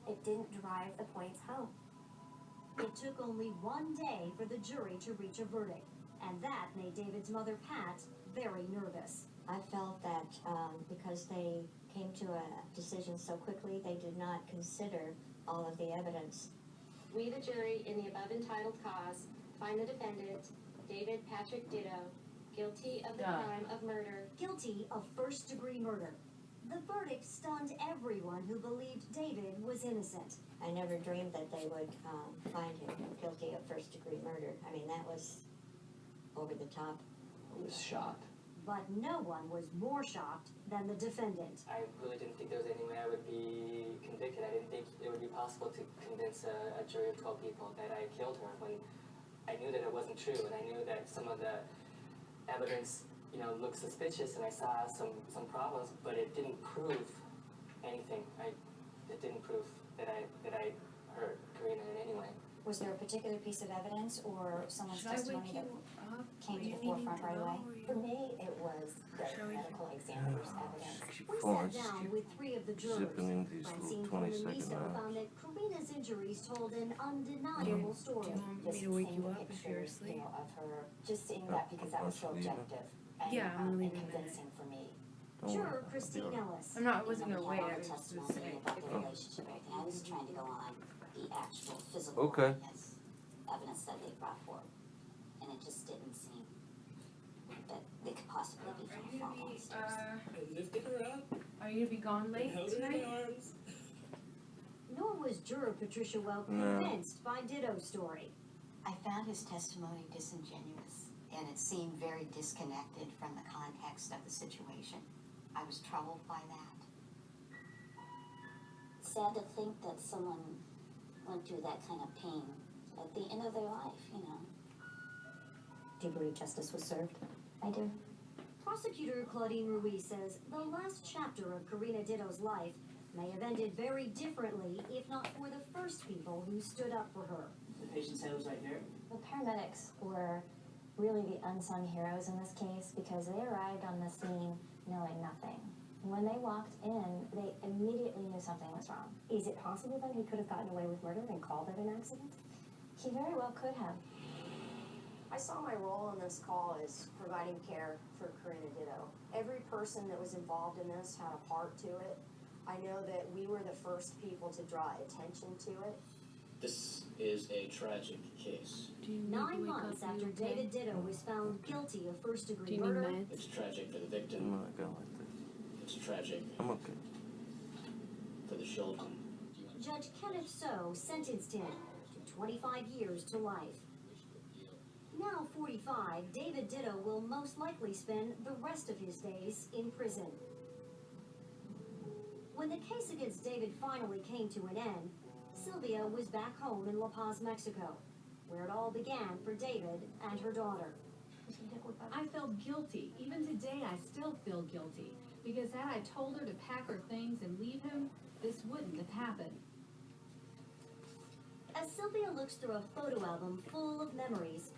it didn't drive the points home. It took only 1 day for the jury to reach a verdict, and that made David's mother, Pat, very nervous. I felt that because they came to a decision so quickly, they did not consider all of the evidence. We, the jury, in the above entitled cause, find the defendant, David Patrick Ditto, guilty of the crime of murder. Guilty of first-degree murder. The verdict stunned everyone who believed David was innocent. I never dreamed that they would find him guilty of first-degree murder. I mean, that was over the top. I was shocked. But no one was more shocked than the defendant. I really didn't think there was any way I would be convicted. I didn't think it would be possible to convince a jury of 12 people that I killed her when I knew that it wasn't true, and I knew that some of the evidence, looked suspicious, and I saw some problems, but it didn't prove anything. It didn't prove that I hurt Karina in any way. Was there a particular piece of evidence or someone's testimony that came to the forefront right away? For me, it was the medical examiner's evidence. We sat down with 3 of the jurors. Francine $20 found that Karina's injuries told an undeniable story. Want me to wake you up if you're asleep? Of her, just seeing that because that was so objective and, Yeah, I'm gonna leave and in a minute. convincing for me. Juror Christine Ellis. I wasn't gonna wait, All I the was just testimony saying. about the relationship, everything. I was trying to go on the actual physical Okay. evidence that they brought forward, and it just didn't seem that they could possibly be from a fall downstairs. I lifted her up, Are you gonna be gone late held her in tonight? my arms. Nor was juror Patricia Well convinced by Ditto's story. I found his testimony disingenuous, and it seemed very disconnected from the context of the situation. I was troubled by that. Sad to think that someone went through that kind of pain at the end of their life, Do you believe justice was served? I do. Prosecutor Claudine Ruiz says the last chapter of Karina Ditto's life may have ended very differently if not for the first people who stood up for her. The patient's head was right here. The paramedics were really the unsung heroes in this case because they arrived on the scene knowing nothing. When they walked in, they immediately knew something was wrong. Is it possible then he could have gotten away with murder and called it an accident? He very well could have. I saw my role in this call as providing care for Karina Ditto. Every person that was involved in this had a part to it. I know that we were the first people to draw attention to it. This is a tragic case. 9 months after David Ditto was found guilty of first-degree murder, It's tragic for the victim. I'm gonna go like this. It's tragic I'm okay. for the children. Judge Kenneth So sentenced him to 25 years to life. Now 45, David Ditto will most likely spend the rest of his days in prison. When the case against David finally came to an end, Sylvia was back home in La Paz, Mexico, where it all began for David and her daughter. I felt guilty. Even today, I still feel guilty. Because had I told her to pack her things and leave him, this wouldn't have happened. As Sylvia looks through a photo album full of memories,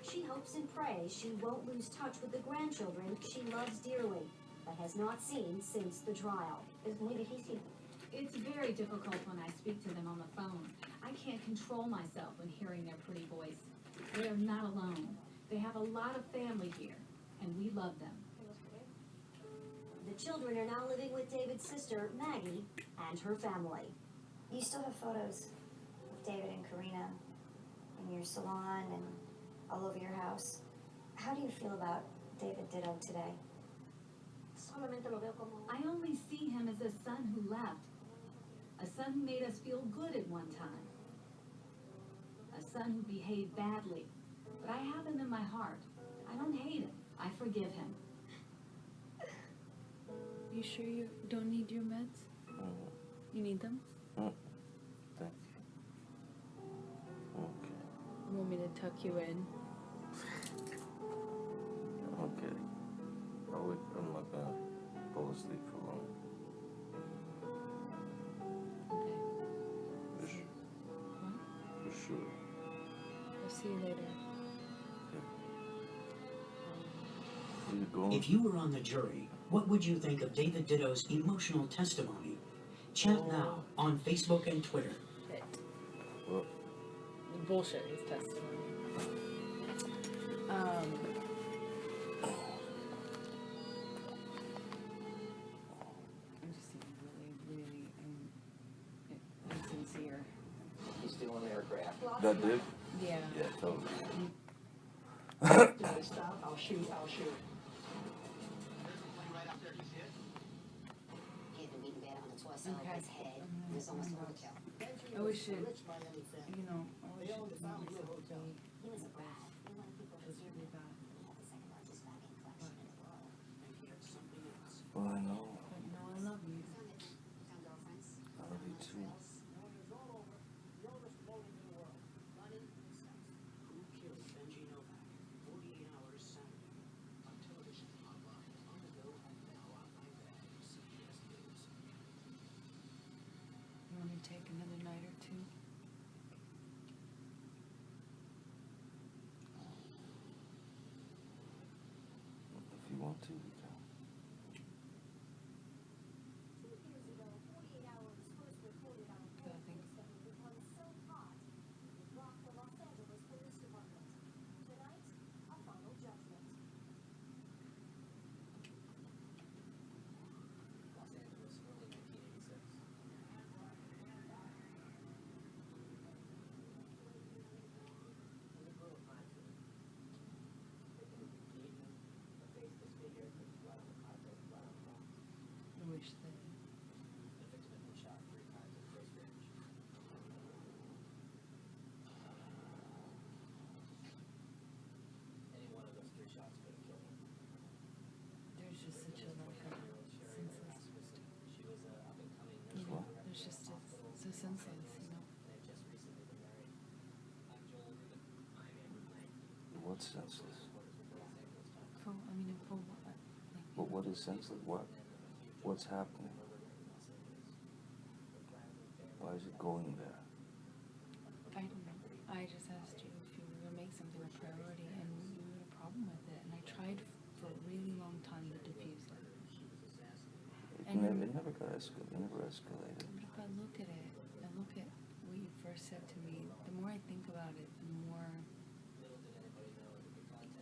she hopes and prays she won't lose touch with the grandchildren she loves dearly, but has not seen since the trial. It's very difficult when I speak to them on the phone. I can't control myself when hearing their pretty voice. They are not alone. They have a lot of family here, and we love them. The children are now living with David's sister, Maggie, and her family. You still have photos of David and Karina in your salon and all over your house. How do you feel about David Ditto today? I only see him as a son who left. A son who made us feel good at one time. A son who behaved badly. But I have him in my heart. I don't hate him. I forgive him. You sure you don't need your meds? You need them? Thank you. Okay. You want me to tuck you in? Okay. I'm not gonna fall asleep for long. Okay. For sure. I'll see you later. Where you going? If you were on the jury, what would you think of David Ditto's emotional testimony? Chat now on Facebook and Twitter. Well, Bullshit, his testimony. I'm just really insincere. He's stealing the aircraft. that did? Yeah. Yeah, totally. If they stop, I'll shoot. He had been beaten bad on the torso, Okay. his head. It was almost overkill. I wish it, Rich Miami family. you know, I wish They it owned the family didn't hotel. He was a brat. He wanted people to That's see really bad. he had the second largest wagon collection in the world. And he had something else. Well, I know. But no, I love you. Found girlfriends. I love you too. The oldest voting in the world. Money and sex. Who killed Benji Novak? 48 hours Saturday. On television, online, on the go, and now on iPad, CBS News. You want to take another night or two? If you want to, we can. 2 years ago, 48 hours first reported on a Good, I think. that had become so hot, it rocked the Los Angeles Police Department. Tonight, a final judgment. Los Angeles, early 1986. And the girl cried to him. Victim beaten, the face disfigured, with blood on the carpet, blood on the walls. I wish that. The victim had been shot 3 times at close range. Any one of those 3 shots could have killed him. There's just such a lack of senseless. She was an up-and-coming You nurse know, director there's just at the so hospital. senseless, you know. They had just recently been married. I'm Joel Rubin. I'm Amber Knight. What's senseless? For, I mean, for what? Like, But what is senseless? What's happening? Why is it going there? I don't know. I just asked you if you were going to make something a priority and you had a problem with it. And I tried for a really long time to diffuse it. It never got escalated. It never escalated. But if I look at it, I look at what you first said to me, the more I think about it,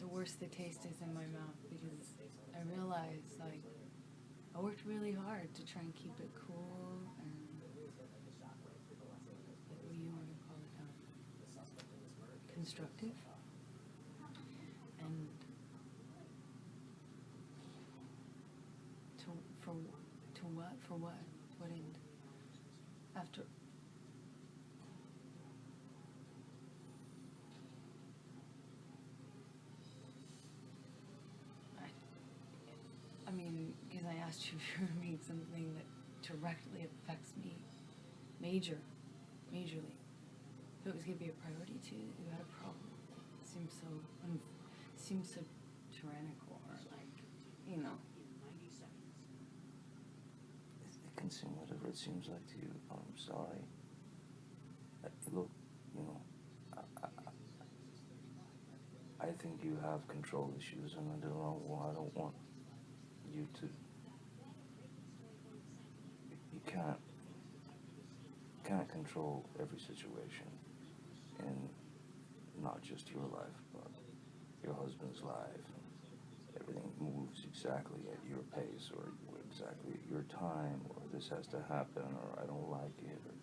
the worse the taste is in my mouth, because I realize, like, I worked really hard to try and keep it cool and, like, what you want to call it, constructive. And for what? What end? After. I mean, because I asked if you're gonna make something that directly affects me, majorly. If it was gonna be a priority to you, you had a problem. It seems so tyrannical, or like, you know. It can seem whatever it seems like to you. I'm sorry. Look, you know, I think you have control issues, and I don't want you to. You can't control every situation, in not just your life, but your husband's life. Everything moves exactly at your pace, or exactly at your time, or this has to happen, or I don't like it. Or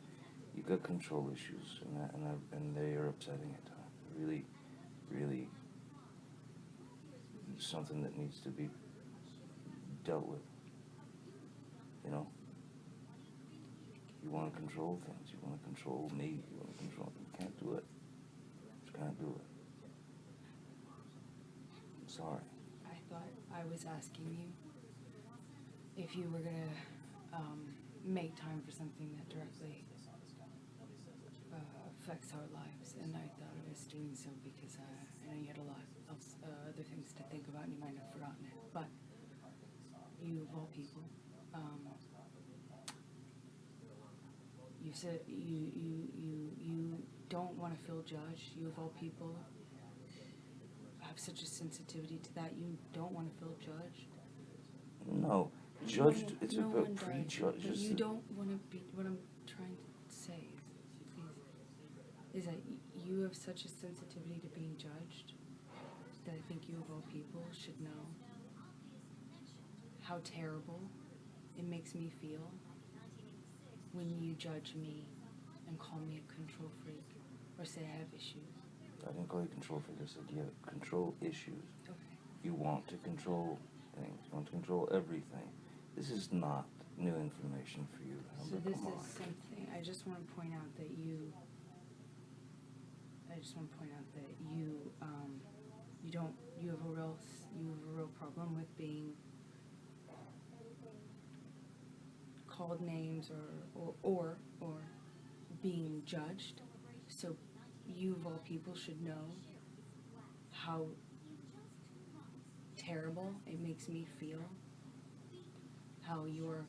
you got control issues, and they are upsetting at times. Really, really, something that needs to be dealt with. You know, you want to control things. You want to control me. You want to control. You can't do it. Just can't do it. I'm sorry. I thought I was asking you if you were gonna make time for something that directly affects our lives, and I thought I was doing so because I know you had a lot else, other things to think about, and you might have forgotten it. But you, of all people, you said you don't want to feel judged. You, of all people, have such a sensitivity to that. You don't want to feel judged. No, judged. It's no about one does, prejudged. but you don't want to be. What I'm trying to say is that you have such a sensitivity to being judged that I think you, of all people, should know how terrible it makes me feel when you judge me and call me a control freak or say I have issues. I didn't call you control freak. I said you have control issues. Okay. You want to control things. You want to control everything. This is not new information for you. So Amber, this come is on. something, I just want to point out that you have a real problem with being called names or being judged. So you, of all people, should know how terrible it makes me feel how you're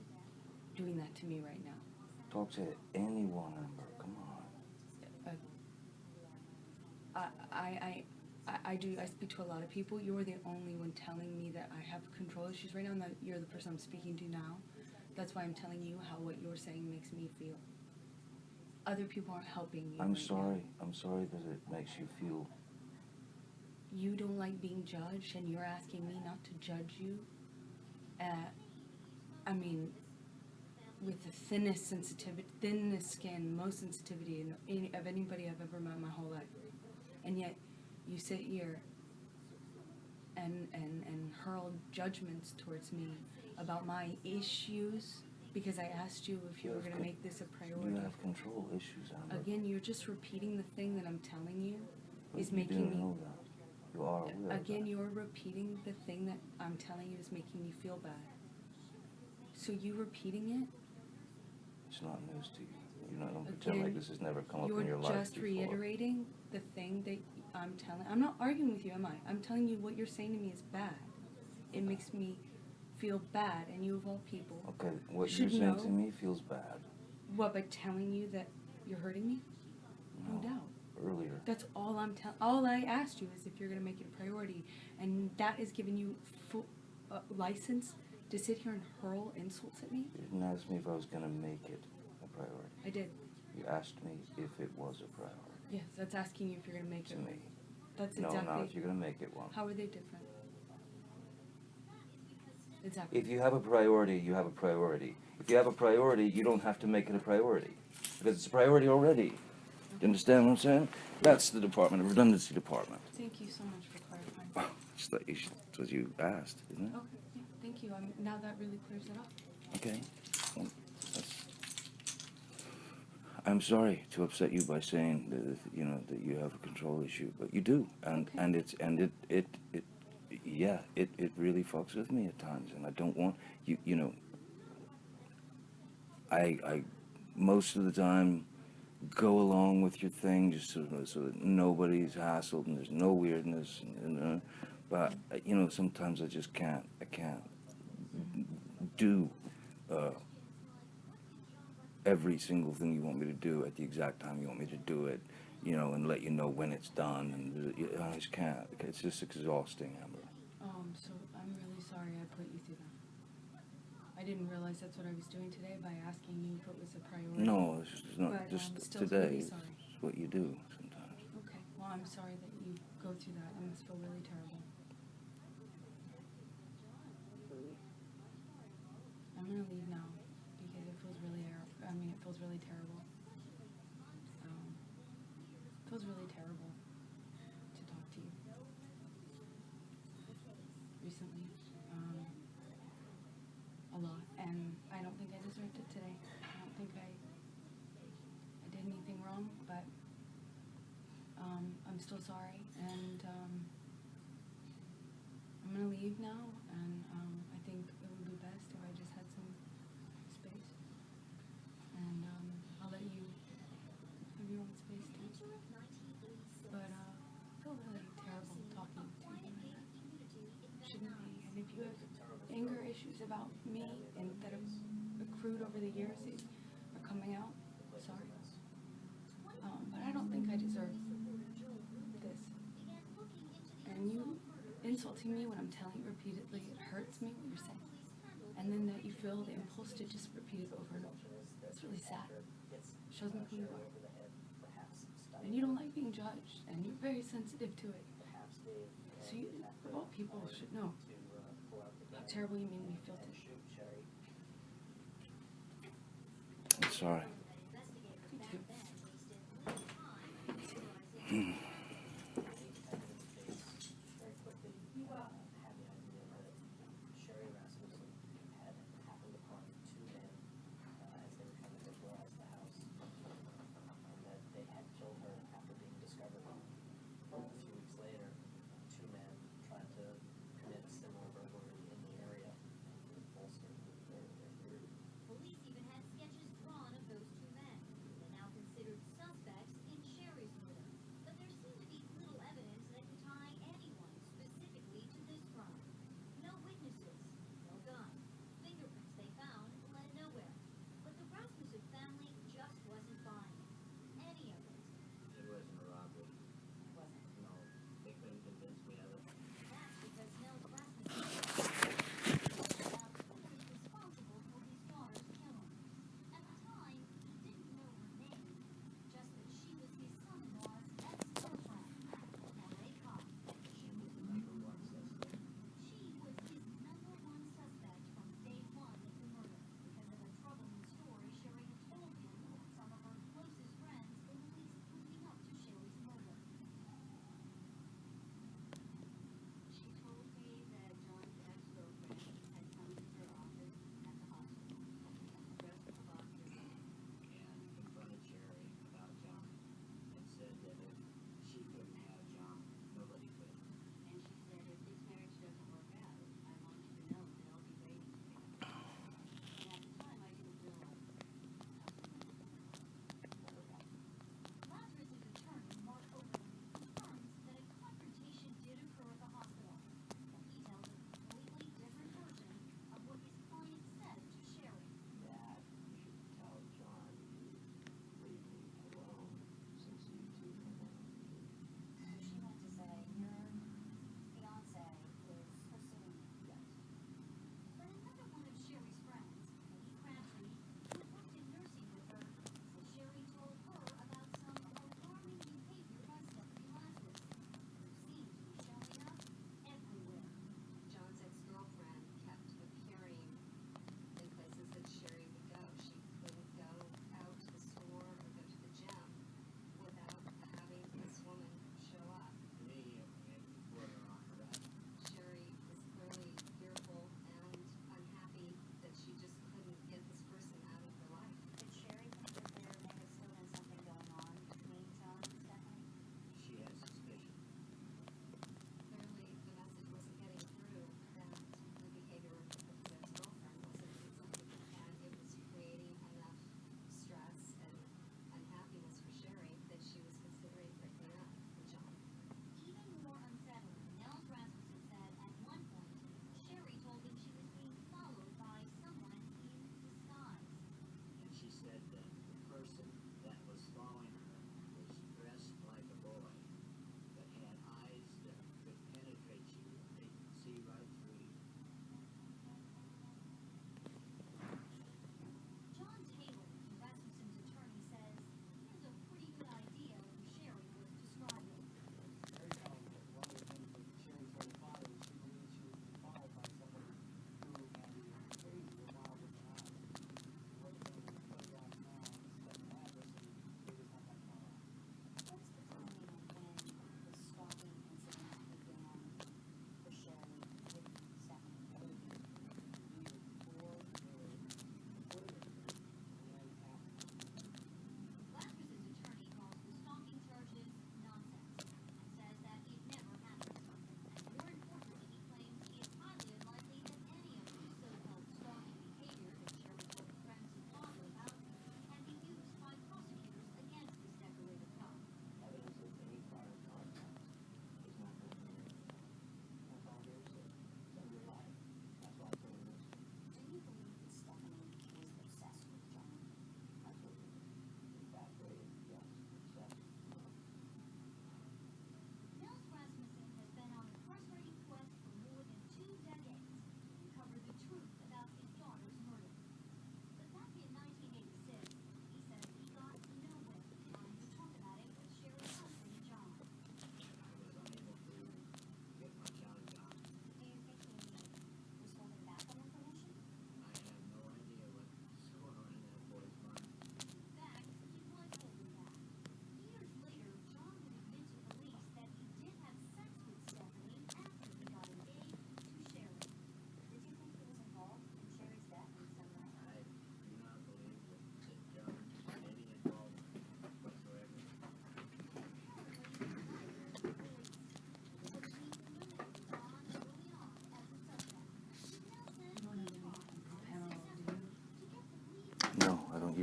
doing that to me right now. Talk to anyone, Amber. Come on. I speak to a lot of people. You're the only one telling me that I have control issues right now, and that you're the person I'm speaking to now. That's why I'm telling you how what you're saying makes me feel. Other people aren't helping you. I'm right sorry. now. I'm sorry that it makes you feel. You don't like being judged, and you're asking me not to judge you. I mean, with the thinnest skin, most sensitivity of anybody I've ever met in my whole life. And yet, you sit here and hurl judgments towards me about my issues because I asked you if you were going to make this a priority. You have control issues, Amber. Again, you're just repeating the thing that I'm telling you But is you making didn't me... know that. You are aware of Again, you're repeating the thing that I'm telling you is making me feel bad. So you repeating it? It's not news to you. You know, don't pretend like this has never come up in your life You're just reiterating the thing that I'm telling. I'm not arguing with you, am I? I'm telling you what you're saying to me is bad. It makes me feel bad, and you of all people. Okay, what you're saying to me feels bad. What, by telling you that you're hurting me? No doubt. Earlier. That's all I'm telling. All I asked you is if you're going to make it a priority, and that is giving you full license to sit here and hurl insults at me. You didn't ask me if I was going to make it a priority. I did. You asked me if it was a priority. Yes, that's asking you if you're going to make it. To me. That's No, exactly. not if you're going to make it one. How are they different? Exactly. If you have a priority, you have a priority. If you have a priority, you don't have to make it a priority. Because it's a priority already. Do you understand what I'm saying? That's the department, the redundancy department. Thank you so much for clarifying. It's like it's what you asked, isn't it? Okay, yeah, thank you. Now that really clears it up. Okay. Well, I'm sorry to upset you by saying that, you know, that you have a control issue, but you do, and it really fucks with me at times, and I don't want you. You know, I most of the time go along with your thing just so that nobody's hassled and there's no weirdness. But you know, sometimes I just can't. I can't do every single thing you want me to do at the exact time you want me to do it. You know, and let you know when it's done. And I just can't. It's just exhausting, Amber. So I'm really sorry I put you through that. I didn't realize that's what I was doing today by asking you if it was a priority. No, it's just not But, just still today. really sorry. It's what you do sometimes. Okay, well, I'm sorry that you go through that. I must feel really terrible. I'm gonna leave now because it feels really, it feels really terrible. It feels really terrible to talk to you recently, a lot, and I don't think I deserved it today. I don't think I did anything wrong, but I'm still sorry, and I'm gonna leave now, and I think it would be best if I just had some space, and I'll let you have your own space too. But I feel really terrible talking to you like that. Shouldn't be. And if you have anger issues about me and that have accrued over the years that are coming out, sorry. But I don't think I deserve this. And you insulting me when I'm telling you repeatedly, it hurts me what you're saying. And then that you feel the impulse to just repeat it over and over. It's really sad. Shows me who you are. And you don't like being judged, and you're very sensitive to it. So you, of all people, should know how terrible you made me feel today. I'm sorry. Me too.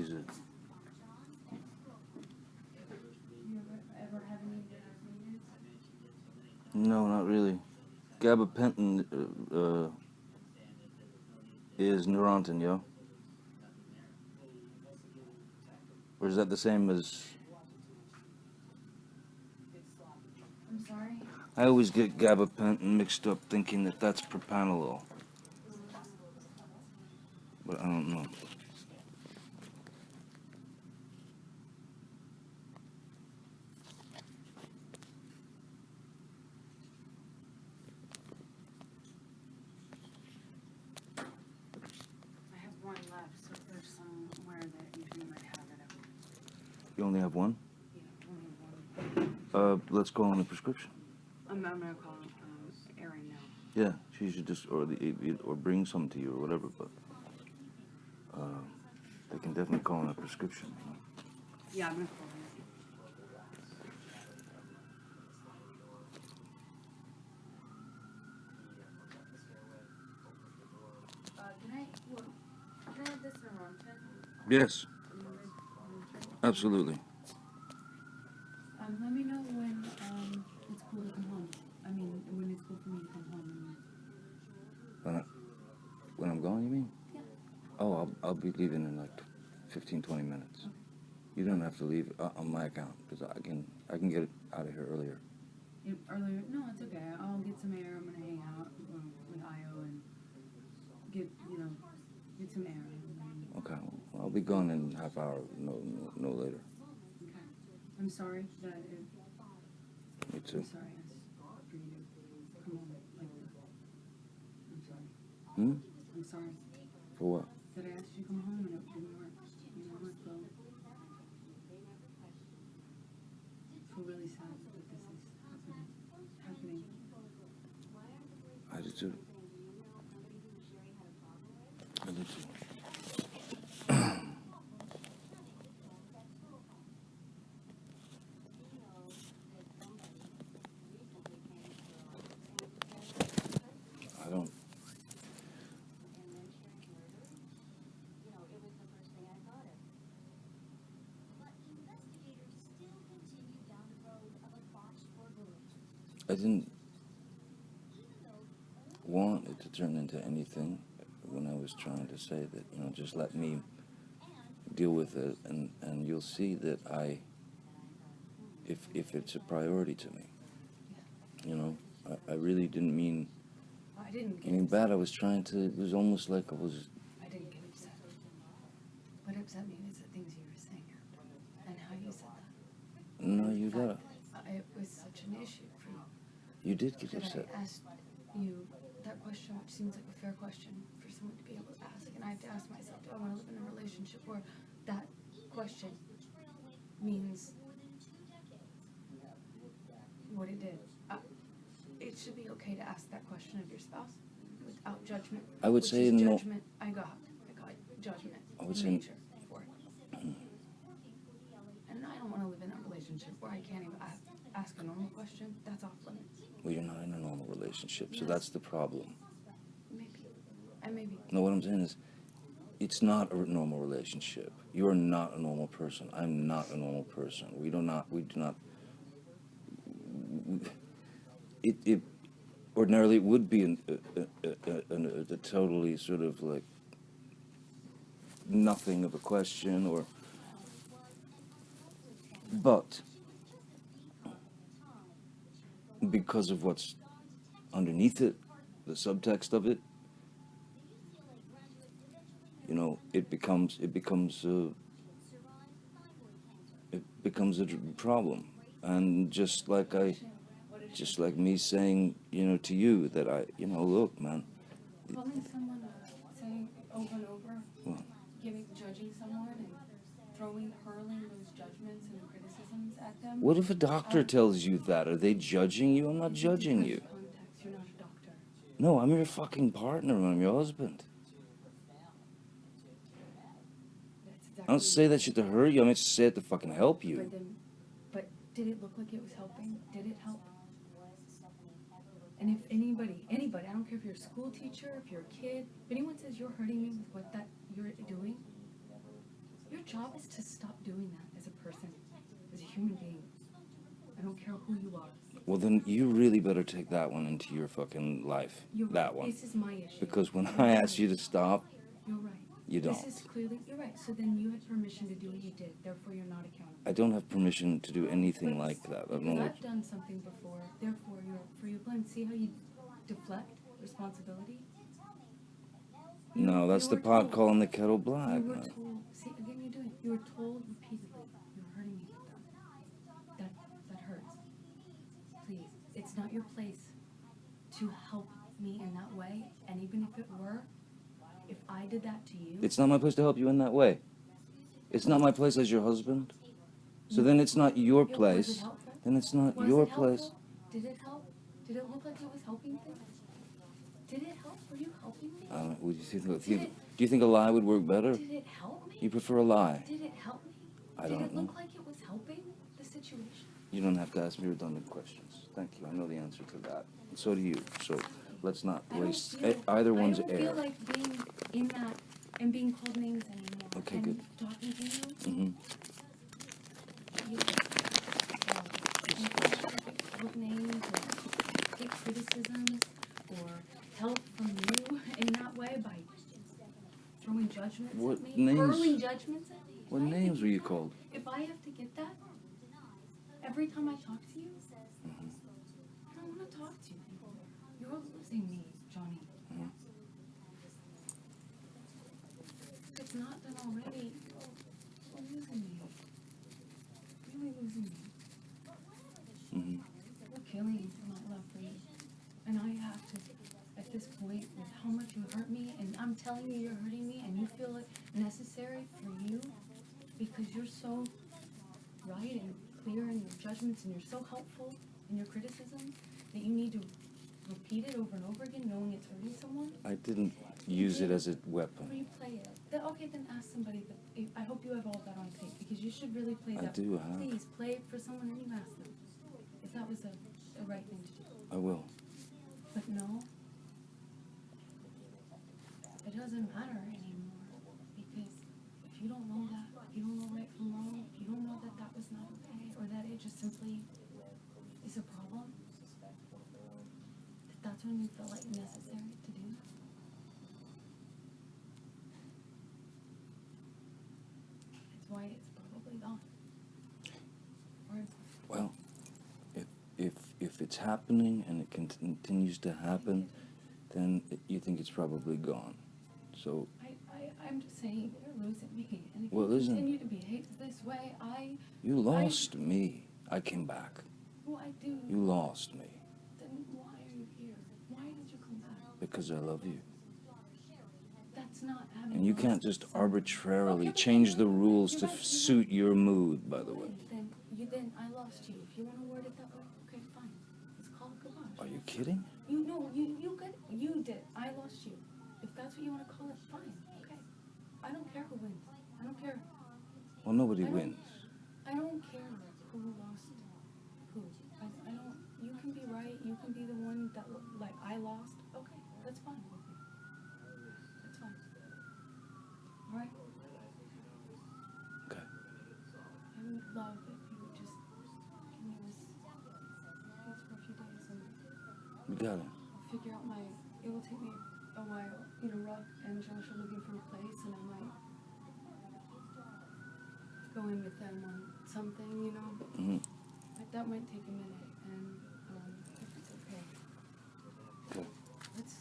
he's a. You ever have any dinner meetings? No, not really. Gabapentin is Neurontin, yo. Or is that the same as? I'm sorry? I always get gabapentin mixed up, thinking that that's propranolol. But I don't know. I have one left, so if there's somewhere that you might have it. You only have one? Yeah, only one. Let's call on the prescription. I'm gonna call Erin now. Yeah, she should just, or bring some to you or whatever, but they can definitely call on a prescription. You know? Yeah, I'm gonna call her. Can I have this Neurontin? Yes, absolutely. Let me know when it's cool to come home. I mean, when it's cool for me to come home. When I'm gone, you mean? Yeah. Oh, I'll be leaving in like 15, 20 minutes. Okay. You don't have to leave on my account, because I can get out of here earlier. Earlier? No, it's okay. I'll get some air. I'm gonna hang out with Io and get some air. Okay, well, I'll be gone in half hour, no later. Okay. I'm sorry that it. Me too. I'm sorry for you to come home like this. I'm sorry. Hmm? I'm sorry For what? that I asked you to come home and it didn't work. You know, I feel really sad that this is happening. I do too. I do too. I don't. I didn't want it to turn into anything when I was trying to say that, just let me deal with it, and you'll see that if it's a priority to me, I really didn't mean I didn't get anything bad. I was trying to, it was almost like I was. I didn't get upset. What upset me is the things you were saying and how you said that. No, you gotta. It was such an issue for you. You did get That upset. I asked you that question, which seems like a fair question for someone to be able to ask. And I have to ask myself, do I want to live in a relationship where that question means what it did? It should be okay to ask that question of your spouse without judgment. I would which say is no. judgment. I got judgment. I would in say- nature for it. And I don't want to live in a relationship where I can't even ask a normal question. That's off limits. Well, you're not in a normal relationship, so Yes. that's the problem. Maybe. No, what I'm saying is, it's not a normal relationship. You're not a normal person. I'm not a normal person. We do not. It ordinarily it would be a totally sort of like nothing of a question, but because of what's underneath it, the subtext of it, it becomes a problem. And just like me saying, to you that look, man. Calling someone saying over and over, What? judging someone and hurling those judgments and criticisms at them. What if a doctor tells you that? Are they judging you? I'm not judging you. Context, you're not a doctor. No, I'm your fucking partner. I'm your husband. I don't say that shit to hurt you. I mean, say it to fucking help you. But did it look like it was helping? Did it help? And if anybody, I don't care if you're a school teacher, if you're a kid, if anyone says you're hurting me with what that you're doing, you're Your job is to stop doing that as a person, as a human being. I don't care who you are. Well, then you really better take that one into your fucking life. You're that right. one. This is my issue. Because when You're I right. asked you to stop, You're right. you don't. This is clearly, you're right. So then you had permission to do what you did. Therefore, you're not accountable. I don't have permission to do anything like that. I don't know Because what. I've done something before. Therefore, you're free of blame. See how you deflect responsibility? No, that's the pot calling the kettle black. You were man. told. See, again, you're doing. You were told repeatedly. You're hurting me. That hurts. Please, it's not your place to help me in that way. And even if it were, if I did that to you, It's not my place to help you in that way. It's not my place as your husband. So then it's not your Was it place. helpful? Then it's not Was your it helpful? place. Did it help? Did it look like it was helping things? Did it help? Were you helping me? Would you do you think a lie would work better? Did it help me? You prefer a lie? Did it help me? I Did don't it know. look like it was helping the situation? You don't have to ask me redundant questions. Thank you. I know the answer to that. And so do you. So let's not waste either one's I don't air. feel like being in that and being called names anymore. Okay, and good. Talking to you. Mm-hmm. Called names or take criticisms or help from you in that way by throwing judgments What at me, names? hurling judgments at me. What If I have to names were get you that- called? If I have to get that every time I talk to you, Mm-hmm. I don't want to talk to you anymore. You're losing me, Johnny. Mm-hmm. If it's not done already, you're losing me. Really losing me. Mm-hmm. You're killing my love for you. And I have to, at this point, with how much you hurt me, and I'm telling you you're hurting me, and you feel it necessary for you, because you're so right and clear in your judgments, and you're so helpful in your criticism, that you need to repeat it over and over again, knowing it's hurting someone. I didn't use it as a weapon. Replay it. Okay, then ask somebody. I hope you have all that on tape, because you should really play I that. do have. Please play it for someone, and you ask them if that was the right thing to do. I will. But no, it doesn't matter anymore, because if you don't know that, if you don't know right from wrong, if you don't know that that was not okay, or that it just simply is a problem, that's when you feel like necessary to do that. That's why it's probably gone. Or Well, if it's happening and it continues to happen, then you think it's probably gone. So. I'm just saying, you're losing me. And if Well, you isn't- continue to behave this way, You lost me. I came back. Well, I do. You lost me Then why are you here? Why did you come back? because I love you. That's not having. And you can't just arbitrarily change the rules to suit your mood, by the way. Then I lost you. If you want to word it that way, okay, fine. Let's call it goodbye. Are you kidding? You did. I lost you. If that's what you want to call it, fine. Okay. I don't care who wins. I don't care. Well, nobody I don't- wins. I don't care who lost who. I don't. You can be right. You can be the one that like I lost. Okay, that's fine with me. That's fine. All right. Okay. I would love if you would just give me this for a few days and You got it. figure out my. It will take me a while. Rock and Josh are looking for a place, and I might go in with them on something, Mm-hmm. But that might take a minute, and if it's okay. Okay. Let's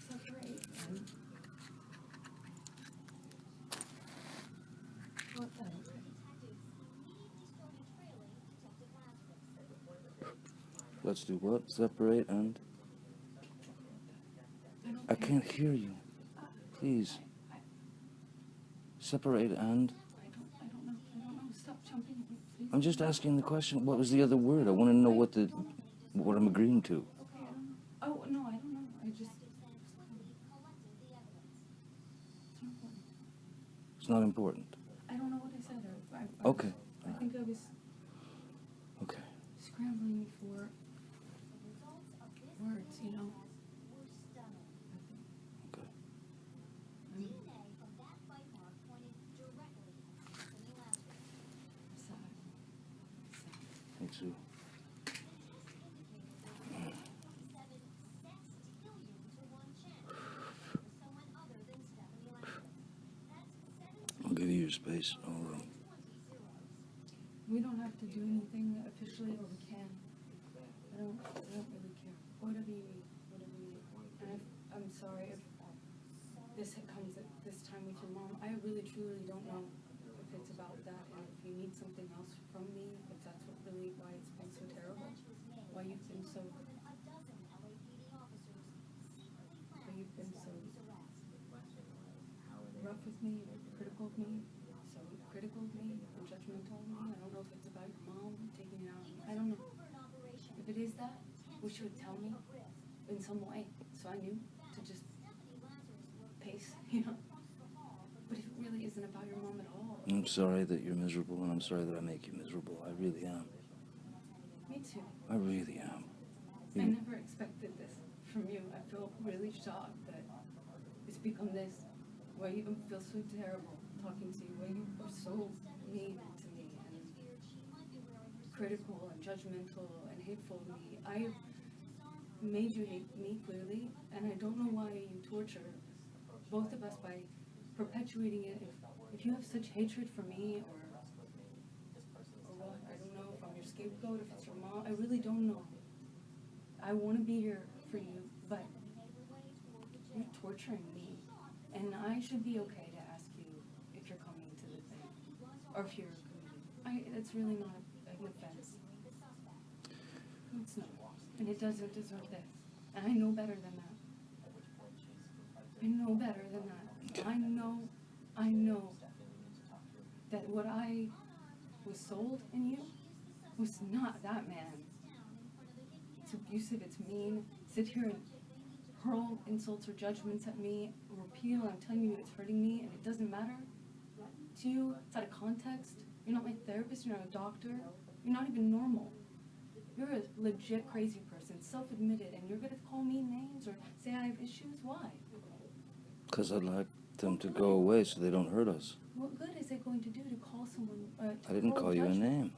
separate and what's that? Let's do what? Separate and. I can't hear you. Please. Separate and. I don't know. Stop jumping at me, please. I'm just asking the question. What was the other word? I want to know what I'm agreeing to. Okay, I don't know. Oh, no, I don't know. I just. It's not important. I don't know what I said. Okay. I think I was Okay. scrambling for words, Okay. space. We don't have to do anything officially, or we can. I don't really care. Whatever you need, whatever you need. And I'm sorry if this comes at this time with your mom. I really, truly don't know if it's about that, and if you need something else from me, if that's what really, why it's been so terrible, why you've been so rough with me, critical of me, so critical of me, and judgmental of me. I don't know if it's about your mom taking it out on me. I don't know. If it is that, wish you would tell me in some way, so I knew to just pace, you know. But if it really isn't about your mom at all. I'm sorry that you're miserable, and I'm sorry that I make you miserable. I really am. Me too. I really am. I never expected this from you. I feel really shocked that it's become this. Why you feel so terrible talking to you, why you are so mean to me and critical and judgmental and hateful of me. I have made you hate me clearly, and I don't know why you torture both of us by perpetuating it. If you have such hatred for me, or what, I don't know, if I'm your scapegoat, if it's your mom, I really don't know. I want to be here for you, but you're torturing me. And I should be okay to ask you if you're coming to the thing, or if you're committed. It's really not an offense. It's not. And it doesn't deserve this. And I know better than that. I know better than that. I know that what I was sold in you was not that man. It's abusive, it's mean. Sit here and hurl insults or judgments at me, repeat, I'm telling you it's hurting me, and it doesn't matter to you. It's out of context. You're not my therapist, you're not a doctor, you're not even normal. You're a legit crazy person, self-admitted, and you're gonna call me names or say I have issues? Why? Because I'd like them to go away so they don't hurt us. What good is it going to do to call someone? I didn't call you a name.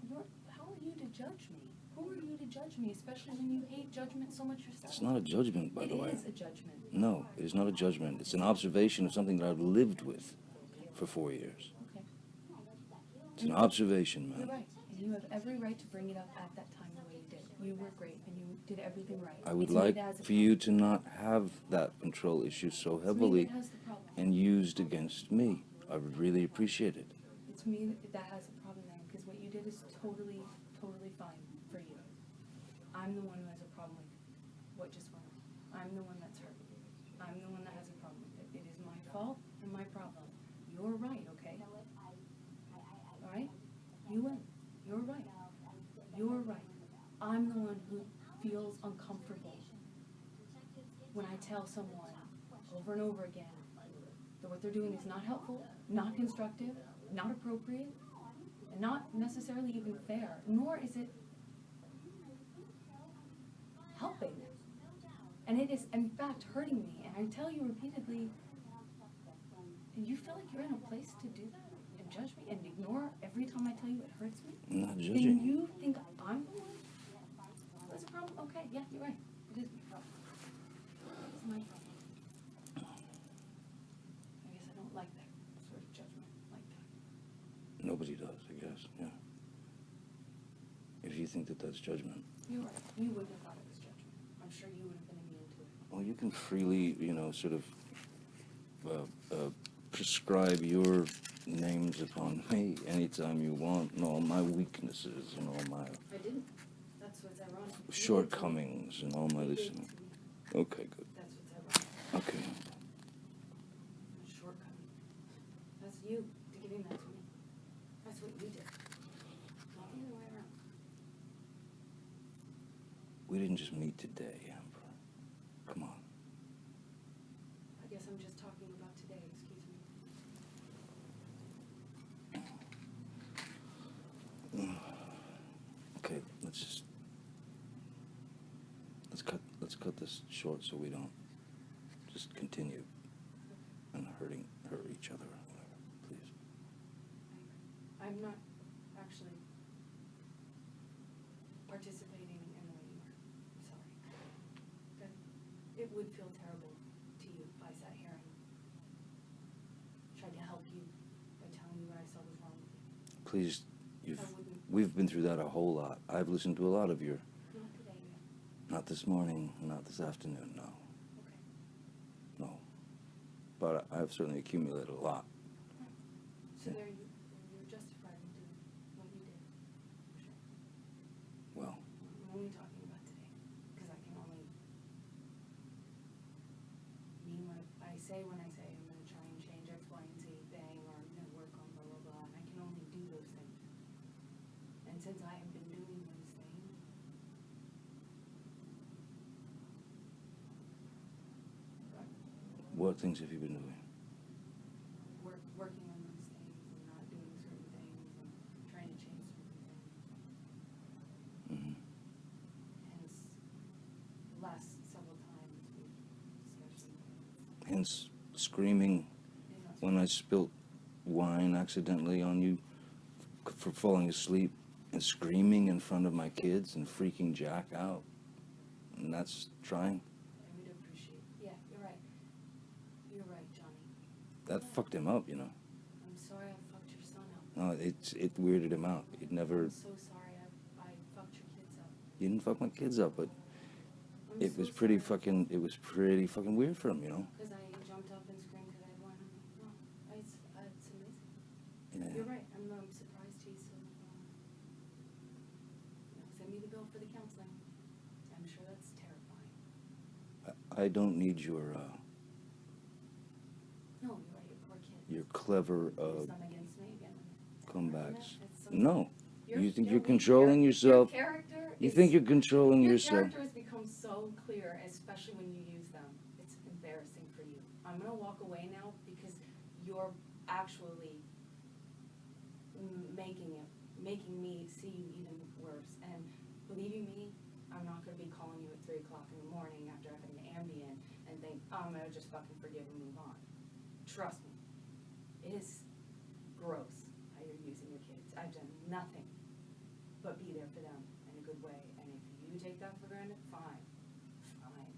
How are you to judge me? Who are you to judge me, especially when you hate judgment so much yourself? It's not a judgment, by the way. It is a judgment. No, it is not a judgment. It's an observation of something that I've lived with for 4 years. Okay. It's an observation, man. You're right. And you have every right to bring it up at that time the way you did. You were great, and you did everything right. I would It's made like as a for you to not have that control issue so heavily that has the problem. and used against me. I would really appreciate it. It's me that has a problem then, because what you did is totally, totally fine for you. I'm the one who has a problem with what just went on. I'm the one that's hurt. I'm the one that has a problem with it. It is my fault and my problem. You're right, okay? All right? You win. You're right. You're right. I'm the one who feels uncomfortable when I tell someone over and over again that what they're doing is not helpful, not constructive, not appropriate, and not necessarily even fair, nor is it helping. And it is, in fact, hurting me. And I tell you repeatedly, and you feel like you're in a place to do that and judge me and ignore every time I tell you it hurts me? I'm not Then judging. you think I'm the one? That's a problem? Okay, yeah, you're right. It is my problem. It's my problem. I guess I don't like that sort of judgment like that. Nobody does, I guess, yeah. If you think that that's judgment. You're right. You wouldn't have thought it was judgment. I'm sure you would have been immune to it. Well, you can freely, sort of prescribe your names upon me anytime you want, and all my weaknesses and all my I didn't. That's what's ironic. shortcomings and all my this. Okay, good. That's what's ironic. Okay. Shortcoming. That's you giving that to me. That's what you did. Not the other way around. We didn't just meet today, Amber. Come on. I guess I'm just talking about today. Excuse me. Okay, let's cut this short so we don't just continue and hurt each other or whatever, please. I'm not actually participating in the way you are. I'm sorry. That it would feel terrible to you if I sat here and tried to help you by telling you what I Please, I wouldn't. we've been through that a whole lot. I've listened to a lot of your, Not today yet. not this morning, not this afternoon, no. Okay. No. But I've certainly accumulated a lot. So there you're justified in doing what you did. For sure. Well, I'm only talking about today, because I can only mean what I say when I say I'm gonna try and change X, Y, and Z thing, or work on blah, blah, blah, and I can only do those things. And since I have been doing those things, what things have you been doing? working on those things and not doing certain things and trying to change certain things. Mm-hmm. Hence, last several times we've discussed. Hence, screaming when I spilt wine accidentally on you for falling asleep, and screaming in front of my kids and freaking Jack out. And that's trying. I would appreciate. Yeah, you're right. You're right, Johnny. That fucked him up, you know. I'm sorry I fucked your son up. No, it weirded him out. It never. I'm so sorry I fucked your kids up. You didn't fuck my kids up, but I'm it so was pretty sorry. fucking. It was pretty fucking weird for him, you know. Because I jumped up and screamed because I had wine. No, it's amazing. Yeah. You're right. I'm surprised he's so. Send me the bill for the counseling. I'm sure that's terrifying. I don't need your No, you're right. Your poor kid. your clever Use them against me again. comebacks. It's so No, you think you're weak. controlling yourself. Your character. You think you're controlling your yourself. character has become so clear, especially when you use them. It's embarrassing for you. I'm gonna walk away now because you're actually making me see you even worse. And believing me, I'm not gonna be calling you at 3 o'clock in the morning after having an Ambien and think, oh, I'm gonna just fucking forgive and move on. Trust me, it is gross how you're using your kids. I've done nothing but be there for them in a good way. And if you take that for granted, fine. Fine.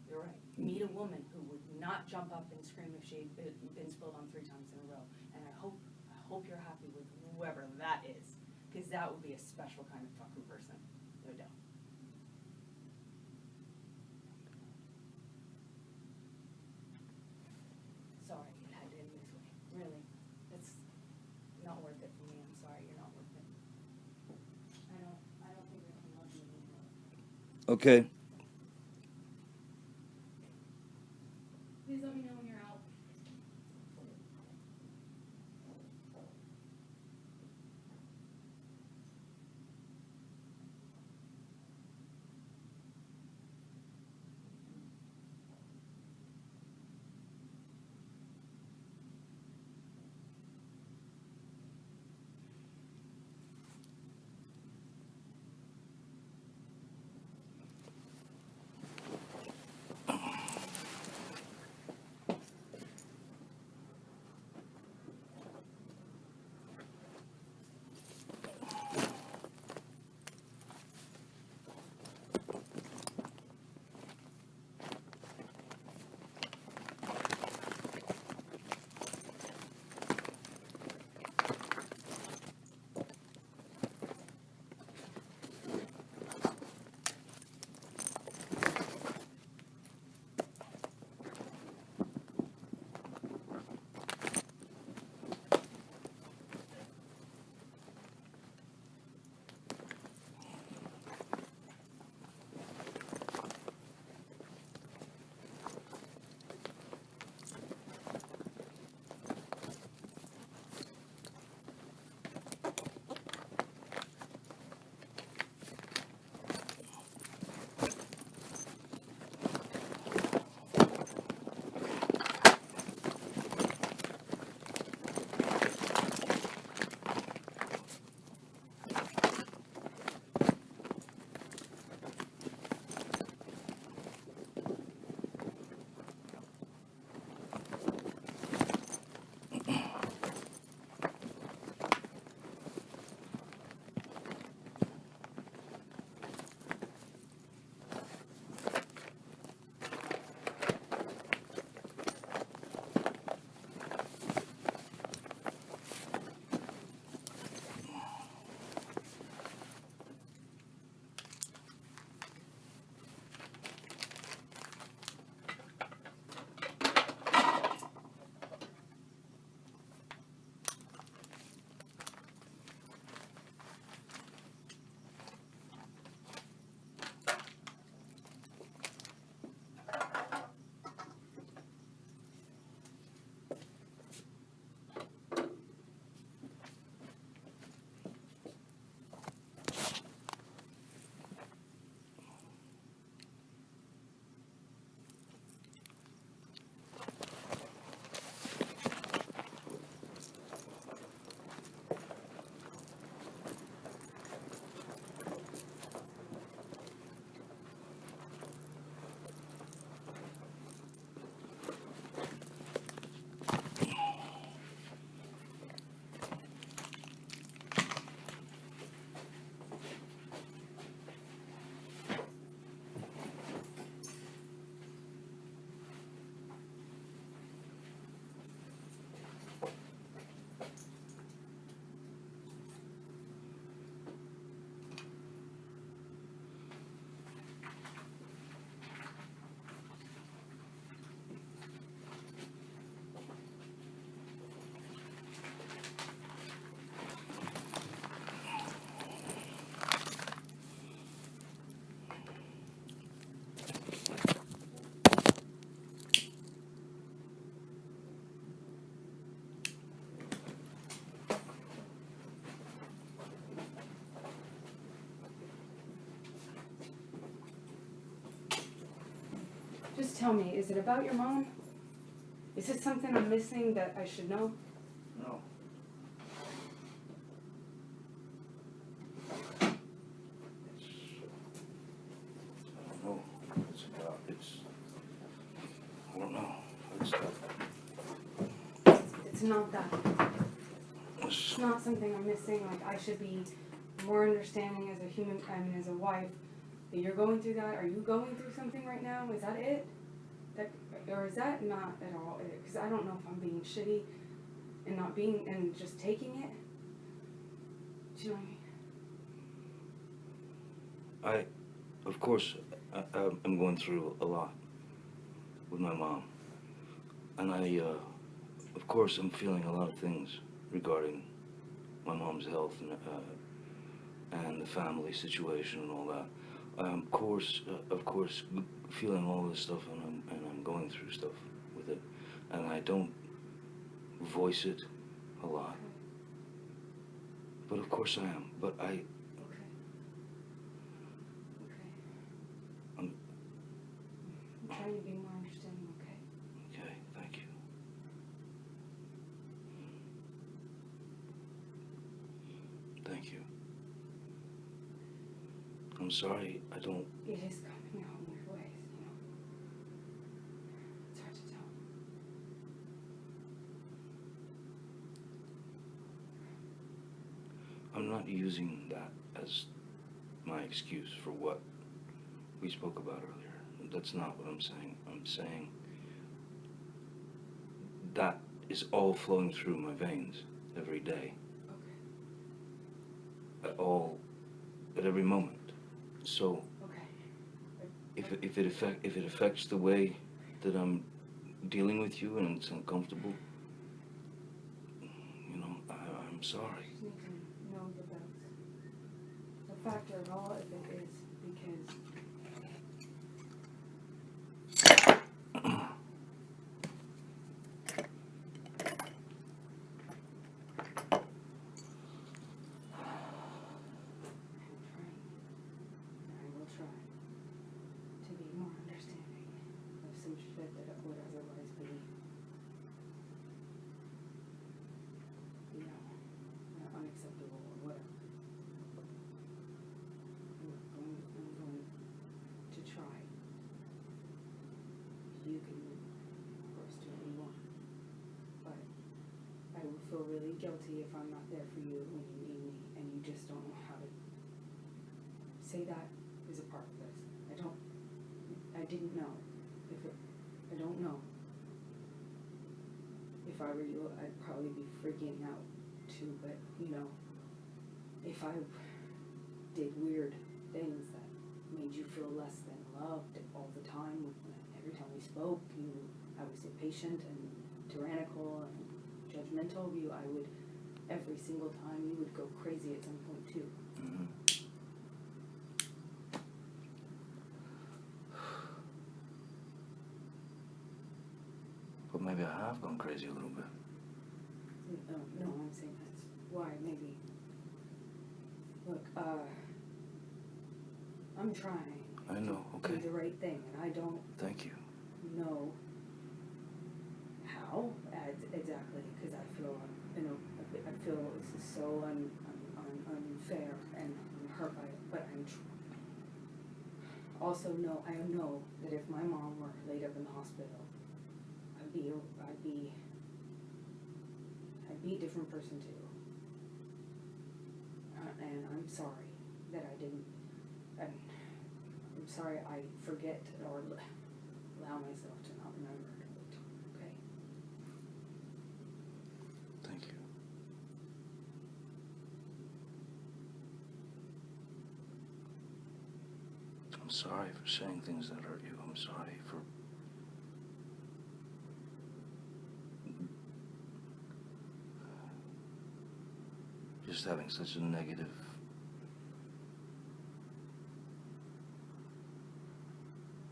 You're right. Meet a woman who would not jump up and scream if she'd been spilled on 3 times in a row. And I hope you're happy with whoever that is. Because that would be a special kind of fucking person. No doubt. Sorry, it had to end this way. Really. It's not worth it for me. I'm sorry, you're not worth it. I don't think I can love you anymore. Okay. Please let me know when you're out. Just tell me, is it about your mom? Is it something I'm missing that I should know? No. I don't know. It's about, I don't know. It's not that. It's not something I'm missing. Like, I should be more understanding as a human, I mean, as a wife, that you're going through that. Are you going through something right now? Is that it? Or is that not at all it? Because I don't know if I'm being shitty and not being, and just taking it. Do you know what I mean? Of course, I'm going through a lot with my mom. And of course, I'm feeling a lot of things regarding my mom's health and the family situation and all that. Of course, feeling all this stuff, and I'm going through stuff with it, and I don't voice it a lot. But of course I am. But Okay. I'm trying to be more understanding, okay? Okay, thank you. Thank you. I'm sorry, I don't... It is coming out in weird ways, you know? It's hard to tell. I'm not using that as my excuse for what we spoke about earlier. That's not what I'm saying. I'm saying that is all flowing through my veins every day. Okay. At every moment. So, okay. if it affects the way that I'm dealing with you and it's uncomfortable, you know, I'm sorry. I just need to know that that's a factor at all, if it is, because to be more understanding of some shit that would otherwise be, you know, unacceptable or whatever. I'm going to try. You can, of course, do what you want. But I will feel really guilty if I'm not there for you when you need me and you just don't know how to say that is a part of this. I didn't know. I don't know. If I were you, I'd probably be freaking out too, but, you know, if I did weird things that made you feel less than loved all the time, every time we spoke, I was impatient and tyrannical and judgmental of you, I would, every single time, you would go crazy at some point too. Mm-hmm. But maybe I have gone crazy a little bit. No, I'm saying that's why, maybe. Look, I'm trying. I know, to okay. do the right thing, and I don't Thank you. know how exactly, because I feel, you know, I feel this is so unfair, and I'm hurt by it, but also know, I know that if my mom were laid up in the hospital, I'd be a different person too. And I'm sorry that I didn't, I'm sorry I forget or allow myself to not remember it, okay? Thank you. I'm sorry for saying things that hurt you. I'm sorry for just having such a negative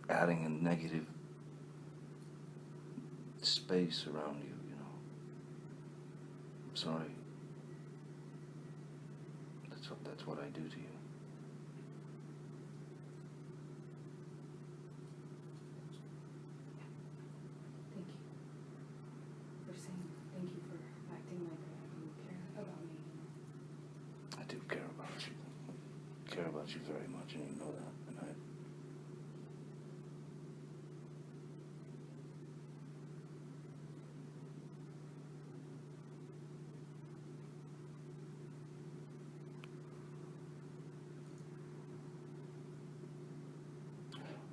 adding a negative space around you, you know. I'm sorry. That's what I do to you. very much, and you know that. And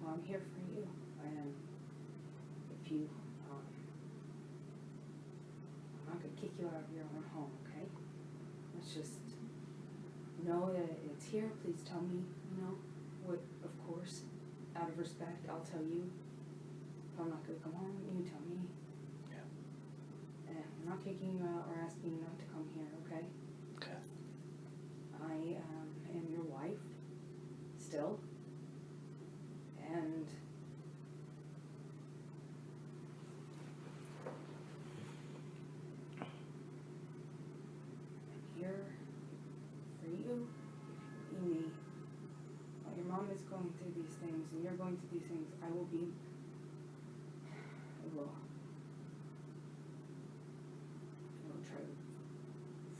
Well, I'm here for you, and if you, I'm not gonna kick you out of your own home, okay? Let's just know that it's here. Please tell me, what, of course, out of respect, I'll tell you. If I'm not gonna come home, you tell me. Yeah. And I'm not kicking you out or asking you not to come here, okay? Okay. I am your wife, still. And I'm here for you if you need me. While your mom is going through these things and you're going through these things, I will try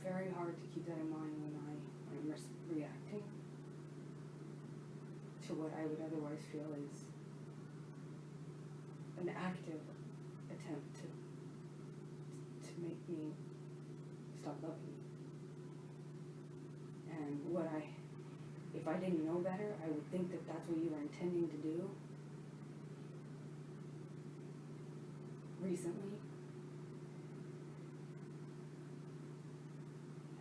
very hard to keep that in mind when I'm reacting to what I would otherwise feel is an active attempt to make me stop loving you. And if I didn't know better, I would think that that's what you were intending to do recently.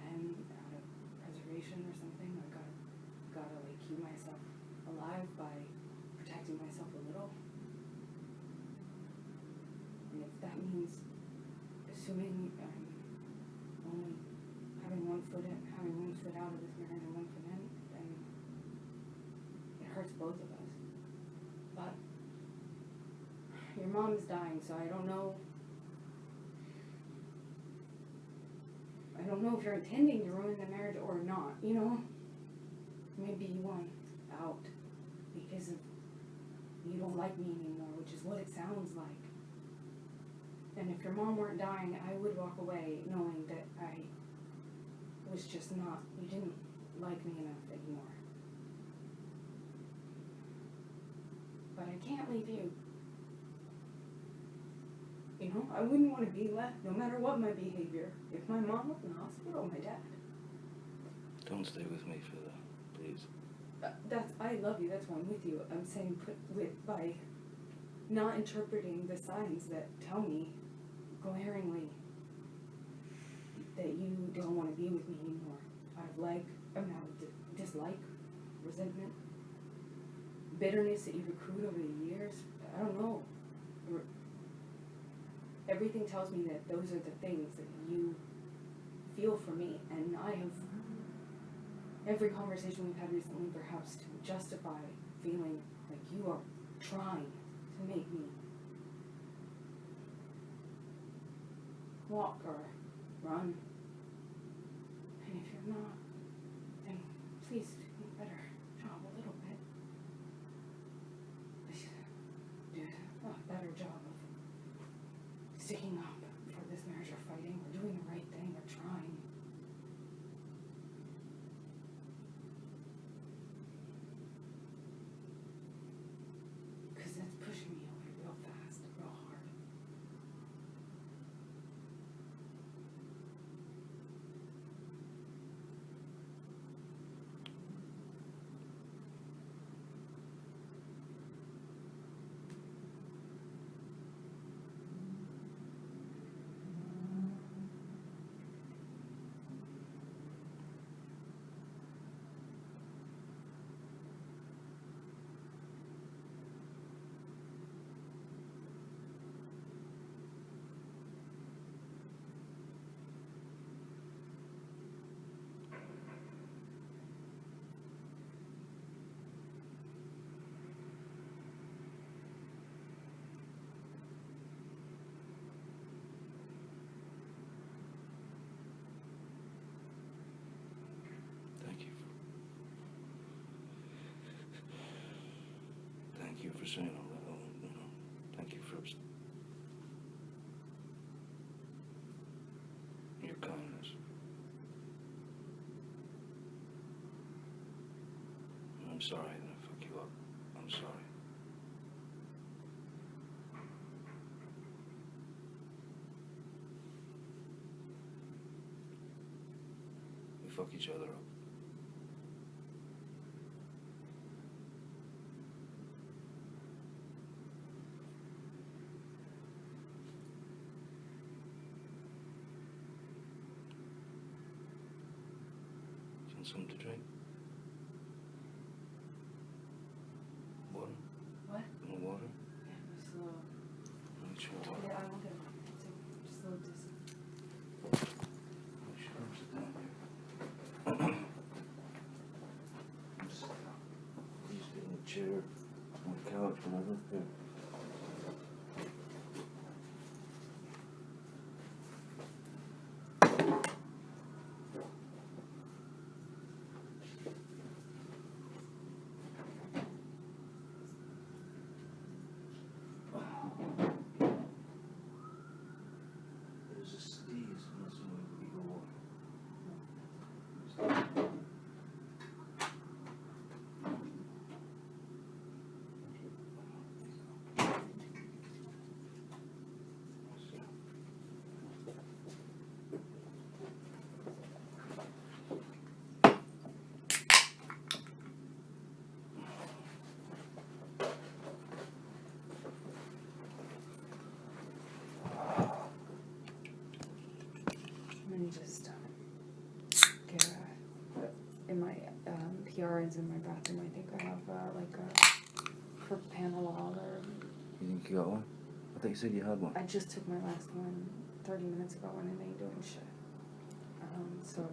And out of preservation or something, I gotta like keep myself alive by protecting myself a little. And if that means assuming I'm only having one foot out of this marriage and one foot in, then it hurts both of us. But your mom is dying, so I don't know if you're intending to ruin the marriage or not, Maybe you want out because you don't like me anymore, which is what it sounds like. And if your mom weren't dying, I would walk away knowing that I was just not, you didn't like me enough anymore. But I can't leave you. I wouldn't want to be left, no matter what my behavior. If my mom was in the hospital, my dad. don't stay with me for that, please. I love you, that's why I'm with you. I'm saying by not interpreting the signs that tell me glaringly that you don't want to be with me anymore. Out of dislike, resentment, bitterness that you've accrued over the years. I don't know. Everything tells me that those are the things that you feel for me, and I have every conversation we've had recently, perhaps to justify feeling like you are trying to make me walk or run. And if you're not, then please do a better job a little bit. Do a better job of sticking up for this marriage or fighting or doing the right thing or trying. Because that's pushing me away real fast, real hard. Thank you for saying all that. Thank you for your kindness. I'm sorry I didn't fuck you up. I'm sorry. We fuck each other up. You want something to drink? Water? What? You want water? Yeah, just a little. Let me try water. Yeah, I will get one. Just a little dizzy. Sure, sit down here. Just, please get in a chair, on the couch, whatever. Here. There's a sneeze, unless you want to eat the water. Let me just get in my PRNs in my bathroom. I think I have like a propanolol or. You think you got one? I thought you said you had one. I just took my last one 30 minutes ago and it ain't doing shit. So